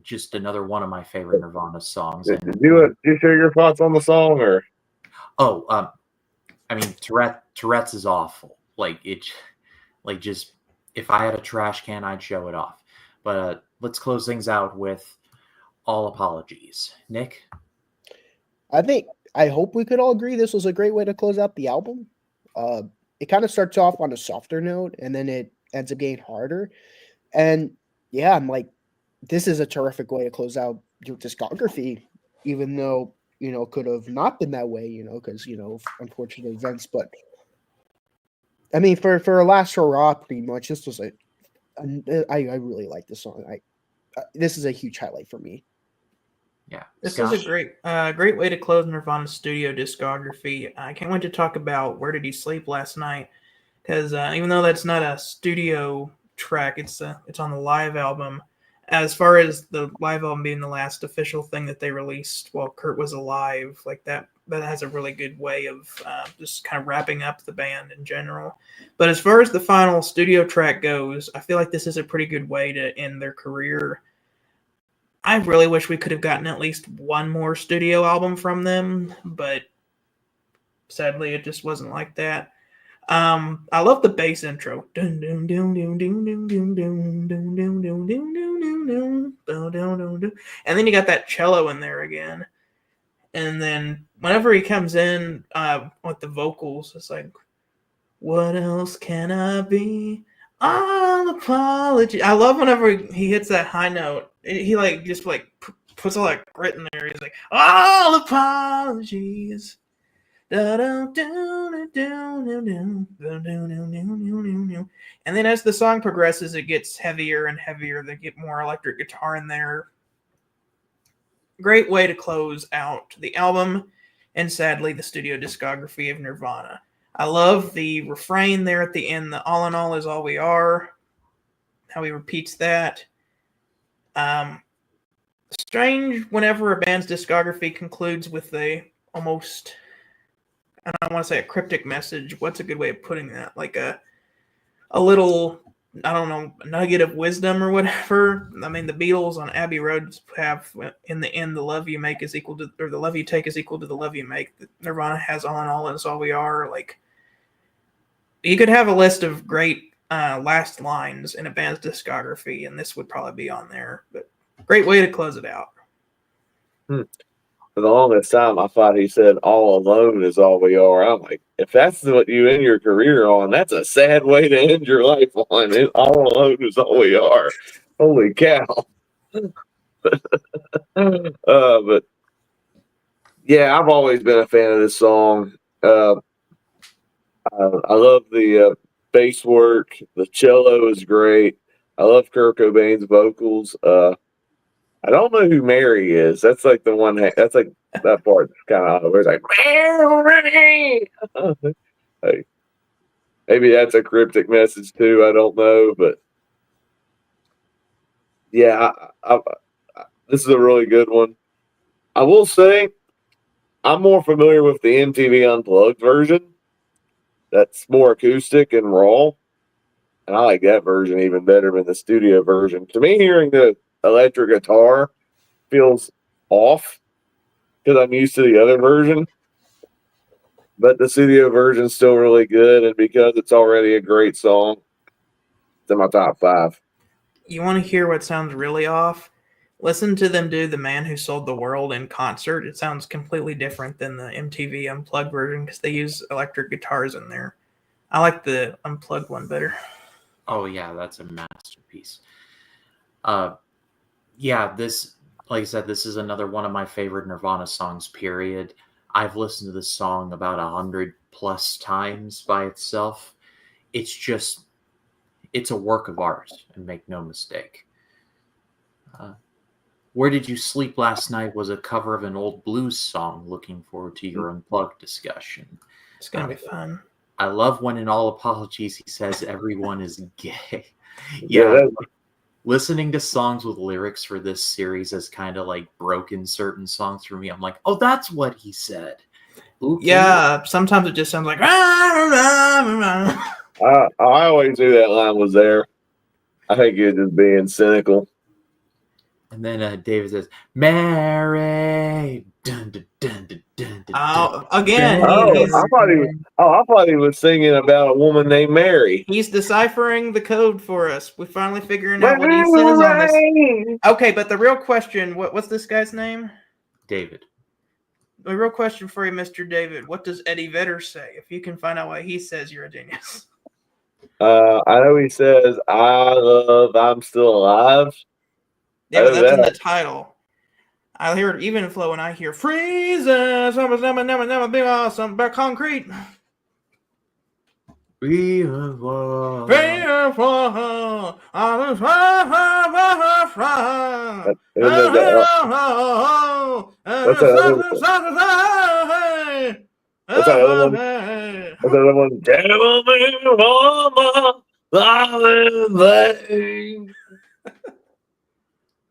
just another one of my favorite Nirvana songs. Did you share your thoughts on the song, or? Oh, Tourette's is awful. Just if I had a trash can, I'd show it off. But let's close things out with All Apologies. Nick? I hope we could all agree this was a great way to close out the album. It kind of starts off on a softer note, and then it ends up getting harder. And yeah, I'm like, this is a terrific way to close out your discography, even though, could have not been that way, because, unfortunate events. But for a last hurrah, pretty much, this was I really like this song. This is a huge highlight for me. Yeah, this is a great way to close Nirvana's studio discography. I can't wait to talk about Where Did He Sleep Last Night, because even though that's not a studio track, it's on the live album. As far as the live album being the last official thing that they released while Kurt was alive, like that has a really good way of just kind of wrapping up the band in general. But as far as the final studio track goes, I feel like this is a pretty good way to end their career. I really wish we could have gotten at least one more studio album from them, but sadly it just wasn't like that. I love the bass intro. And then you got that cello in there again. And then whenever he comes in with the vocals, it's like, what else can I be? All apology. I love whenever he hits that high note. He just puts all that grit in there. He's like, all apologies. And then as the song progresses, it gets heavier and heavier. They get more electric guitar in there. Great way to close out the album and sadly the studio discography of Nirvana. I love the refrain there at the end, the all in all is all we are, how he repeats that. Strange whenever a band's discography concludes with almost, I don't want to say a cryptic message. What's a good way of putting that? Like a little, I don't know, nugget of wisdom or whatever. The Beatles on Abbey Road have, in the end, the love you make is equal to, or the love you take is equal to the love you make. Nirvana has all in all is all we are. Like, you could have a list of great last lines in a band's discography, and this would probably be on there. But Great way to close it out. For the longest time, I thought he said all alone is all we are. I'm like, if that's what you end your career on, that's a sad way to end your life on. It, all alone is all we are. Holy cow. But yeah, I've always been a fan of this song. I love the bass work. The cello is great. I love Kurt Cobain's vocals. I don't know who Mary is. That's like the one. That's like that part. Kind of where it's like Mary. Hey, maybe that's a cryptic message too. I don't know, but yeah, this is a really good one. I will say I'm more familiar with the MTV Unplugged version. That's more acoustic and raw, and I like that version even better than the studio version. To me, hearing the electric guitar feels off because I'm used to the other version. But the studio version's still really good, and because it's already a great song, it's in my top 5. You want to hear what sounds really off? Listen to them do The Man Who Sold the World in concert. It sounds completely different than the MTV Unplugged version because they use electric guitars in there. I like the Unplugged one better. Oh yeah, that's a masterpiece. Yeah, this, like I said, this is another one of my favorite Nirvana songs, period. I've listened to this song about 100+ times by itself. It's a work of art, and make no mistake. Where Did You Sleep Last Night was a cover of an old blues song. Looking forward to your Unplugged discussion. It's going to be fun. I love when in All Apologies he says everyone is gay. Yeah, listening to songs with lyrics for this series has kind of like broken certain songs for me. I'm like, oh, that's what he said. Okay. Yeah, sometimes it just sounds like. I always knew that line was there. I think he was just being cynical. And then David says, Mary. Dun, dun, dun, dun, dun, dun, Again, I thought he was singing about a woman named Mary. He's deciphering the code for us. We're finally figuring out what he says on this. Okay, but the real question, what's this guy's name? David. The real question for you, Mr. David, what does Eddie Vedder say? If you can find out what he says, you're a genius. I know he says, I'm still alive. Yeah, but that's in the title. I hear it even flow when I hear freezes, never be awesome, but concrete. We are What's that other one? What's that other one? Tell me, mama,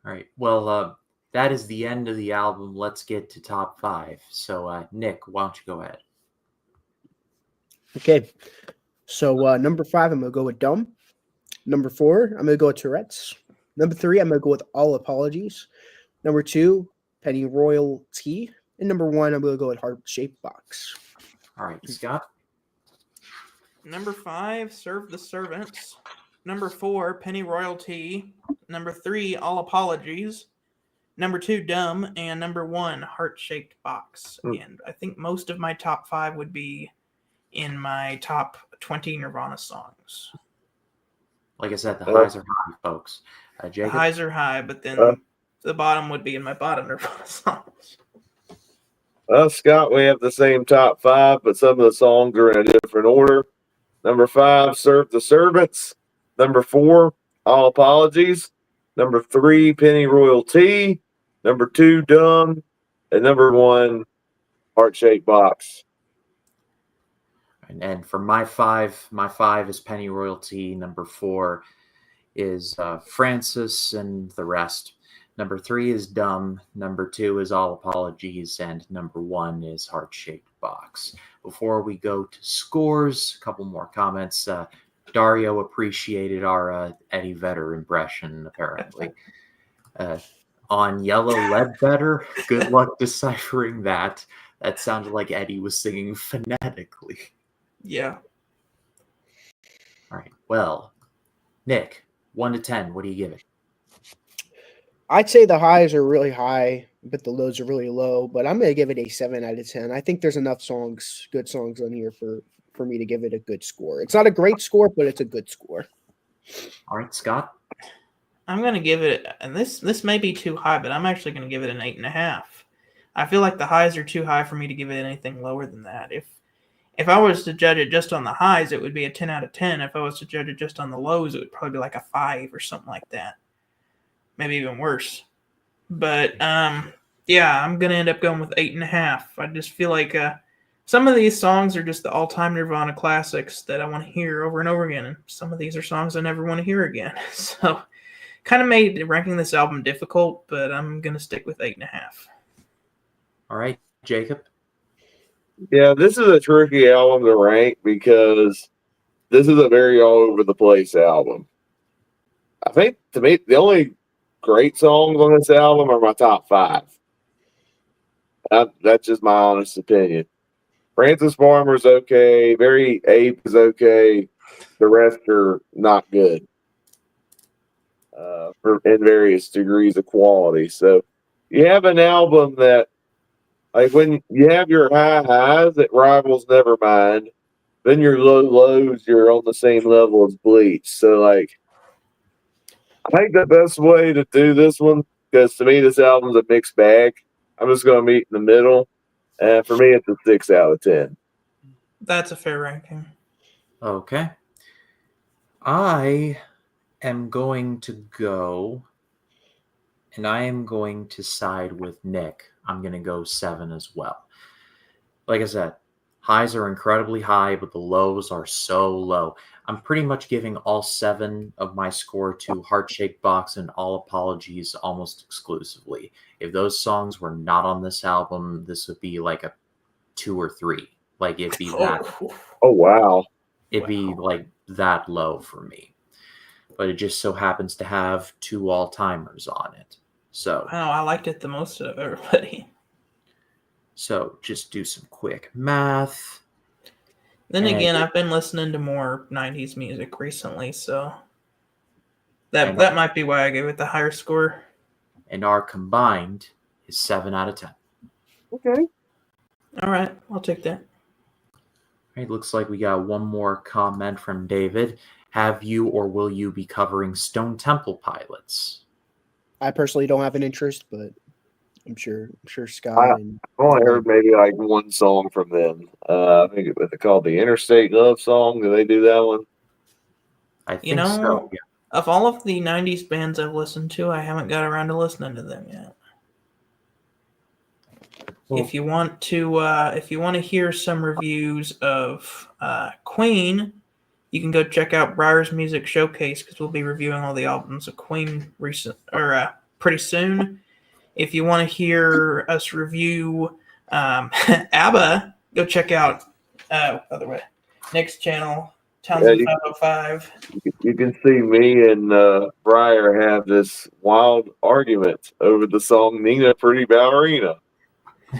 All right. Well, that is the end of the album. Let's get to top 5. So, Nick, why don't you go ahead? Okay. So number 5, I'm going to go with Dumb. Number 4, I'm going to go with Tourette's. Number 3, I'm going to go with All Apologies. Number 2, Penny Royal Tea. And number 1, I'm going to go with Heart Shaped Box. All right, Scott. Number 5, Serve the Servants. Number 4, Penny Royal Tea. Number 3, All Apologies. Number 2, Dumb. And number 1, Heart Shaped Box. And I think most of my top 5 would be in my top 20 Nirvana songs. Like I said, the highs are high, folks. Jacob? The highs are high, but then the bottom would be in my bottom Nirvana songs. Well, Scott, we have the same top 5, but some of the songs are in a different order. Number 5, Serve the Servants. Number 4, All Apologies. Number 3, Penny Royal Tea. Number 2, Dumb. And number 1, Heart Shaped Box. And for my 5 is Penny Royal Tea. Number 4 is Francis and the Rest. Number 3 is Dumb. Number 2 is All Apologies. And number 1 is Heart Shaped Box. Before we go to scores, a couple more comments. Dario appreciated our Eddie Vedder impression, apparently. On Yellow Ledbetter, good luck deciphering that. That sounded like Eddie was singing phonetically. Yeah. All right. Well, Nick, 1 to 10, what do you give it? I'd say the highs are really high, but the lows are really low. But I'm gonna give it a 7 out of 10. I think there's enough good songs on here for me to give it a good score. It's not a great score, but it's a good score. All right, Scott. I'm gonna give it, and this may be too high, but I'm actually gonna give it an 8.5. I feel like the highs are too high for me to give it anything lower than that. If I was to judge it just on the highs, it would be a 10 out of 10. If I was to judge it just on the lows, it would probably be like a 5 or something like that. Maybe even worse. But yeah, I'm gonna end up going with 8.5. I just feel like some of these songs are just the all-time Nirvana classics that I want to hear over and over again, and some of these are songs I never want to hear again. So, kind of made ranking this album difficult, but I'm gonna stick with 8.5. All right, Jacob. Yeah, this is a tricky album to rank because this is a very all over the place album. I think to me, the only great songs on this album are my top 5. That's just my honest opinion. Francis Farmer's okay. Very Ape is okay. The rest are not good in various degrees of quality. So you have an album that, like, when you have your high highs, it rivals Nevermind. Then your low lows, you're on the same level as Bleach. So, like, I think the best way to do this one, because to me this album's a mixed bag, I'm just going to meet in the middle. And for me, it's a 6 out of 10. That's a fair ranking. Okay. I am going to go, and I am going to side with Nick. I'm going to go 7 as well. Like I said, highs are incredibly high, but the lows are so low. I'm pretty much giving all 7 of my score to Heart-Shaped Box and All Apologies almost exclusively. If those songs were not on this album, this would be like a 2 or 3. Like, it'd be that. Oh, wow. It'd be like that low for me. But it just so happens to have 2 all-timers on it. So, Wow, I liked it the most out of everybody. So just do some quick math. Then again, I've been listening to more 90s music recently, so that might be why I gave it the higher score. And our combined is 7 out of 10. Okay. All right, I'll take that. It looks like we got one more comment from David. Have you or will you be covering Stone Temple Pilots? I personally don't have an interest, but I'm sure Scott and I only heard maybe like one song from them. I think it's called the Interstate Love Song. Do they do that one? I think so. Yeah. Of all of the 90s bands I've listened to, I haven't got around to listening to them yet. Well, if you want to hear some reviews of Queen, you can go check out Briar's Music Showcase because we'll be reviewing all the albums of Queen pretty soon. If you want to hear us review ABBA, go check out other way Nick's channel, Townsend 505. You can see me and Briar have this wild argument over the song "Nina Pretty Ballerina."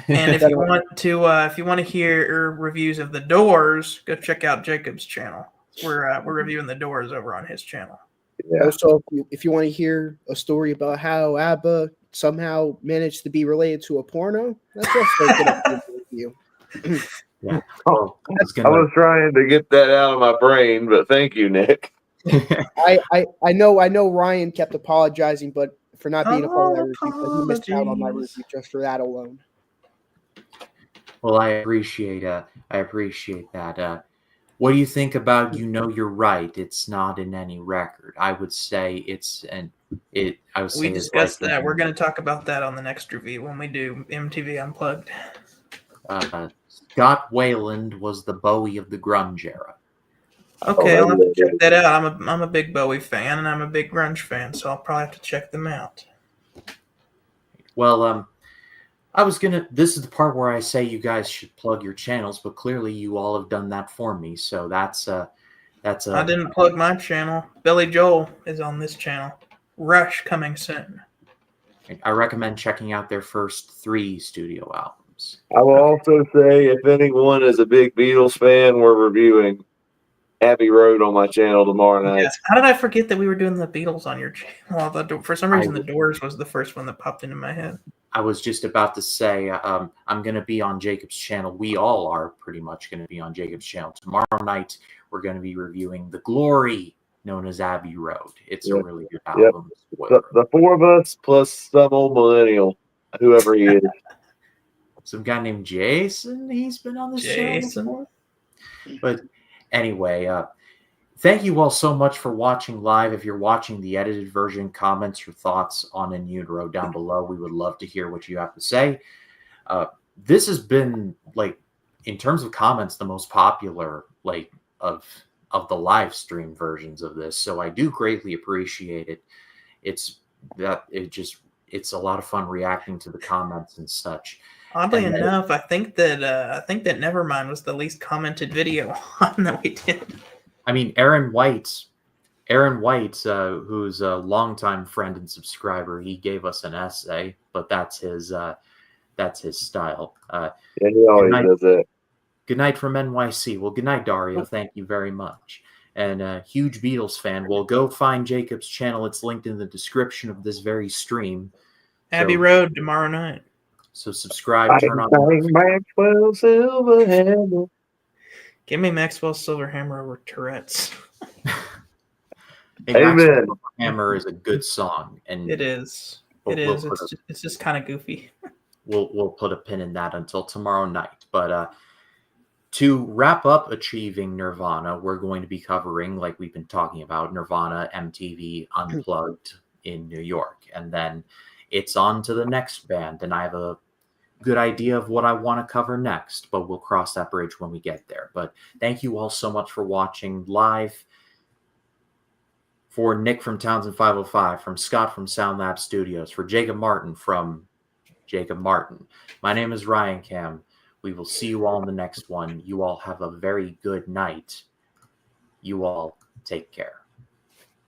And if you want to hear reviews of The Doors, go check out Jacob's channel. We're reviewing The Doors over on his channel. Yeah. Also, if you want to hear a story about how ABBA somehow managed to be related to a porno, that's also review. Yeah. Well, I was trying to get that out of my brain, but thank you, Nick. I know Ryan kept apologizing, but for not being a part of that review, but he missed out on my review just for that alone. Well, I appreciate that. What do you think about "You Know You're Right"? It's not in any record. I would say we discussed that. We're going to talk about that on the next review when we do MTV Unplugged. Scott Weiland was the Bowie of the grunge era. Okay, I'll have to check that out. I'm a big Bowie fan, and I'm a big grunge fan, so I'll probably have to check them out. Well, this is the part where I say you guys should plug your channels, but clearly you all have done that for me, so that's I didn't plug my channel. Billy Joel is on this channel. Rush coming soon. I recommend checking out their first 3 studio albums. I will also say, if anyone is a big Beatles fan, we're reviewing Abbey Road on my channel tomorrow night. Yes. How did I forget that we were doing the Beatles on your channel? For some reason, I- the Doors was the first one that popped into my head. I was just about to say, I'm going to be on Jacob's channel. We all are pretty much going to be on Jacob's channel. Tomorrow night, we're going to be reviewing The Glory, known as Abbey Road. It's a Yep. really good Yep. album. The four of us plus some old millennial, whoever he is. Some guy named Jason, he's been on this channel Jason. before. But anyway, thank you all so much for watching live. If you're watching the edited version, comments or thoughts on In Utero down below. We would love to hear what you have to say. This has been, like, in terms of comments, the most popular, like, of the live stream versions of this. So I do greatly appreciate it. It's a lot of fun reacting to the comments and such. Oddly And then- enough, I think that Nevermind was the least commented video on that we did. I mean, Aaron White, who's a longtime friend and subscriber, he gave us an essay, but that's his style. Yeah, he always does that. Good night from NYC. Well, good night, Dario. Thank you very much. And a huge Beatles fan. Well, go find Jacob's channel. It's linked in the description of this very stream. Abbey Road tomorrow night. So subscribe, turn on. Maxwell Silverhammer. Give me Maxwell Silverhammer over Tourette's. Hey, Amen. Maxwell Hammer is a good song, and It is. We'll- It we'll is. put It's just kind of goofy. we'll put a pin in that until tomorrow night. But to wrap up achieving Nirvana, we're going to be covering, like we've been talking about, Nirvana MTV Unplugged in New York, and then it's on to the next band, and I have a good idea of what I want to cover next, but we'll cross that bridge when we get there. But thank you all so much for watching live. For Nick from Townsend 505, from Scott from Sound Lab Studios, for Jacob Martin from Jacob Martin. My name is Ryan Cam. We will see you all in the next one. You all have a very good night. You all take care.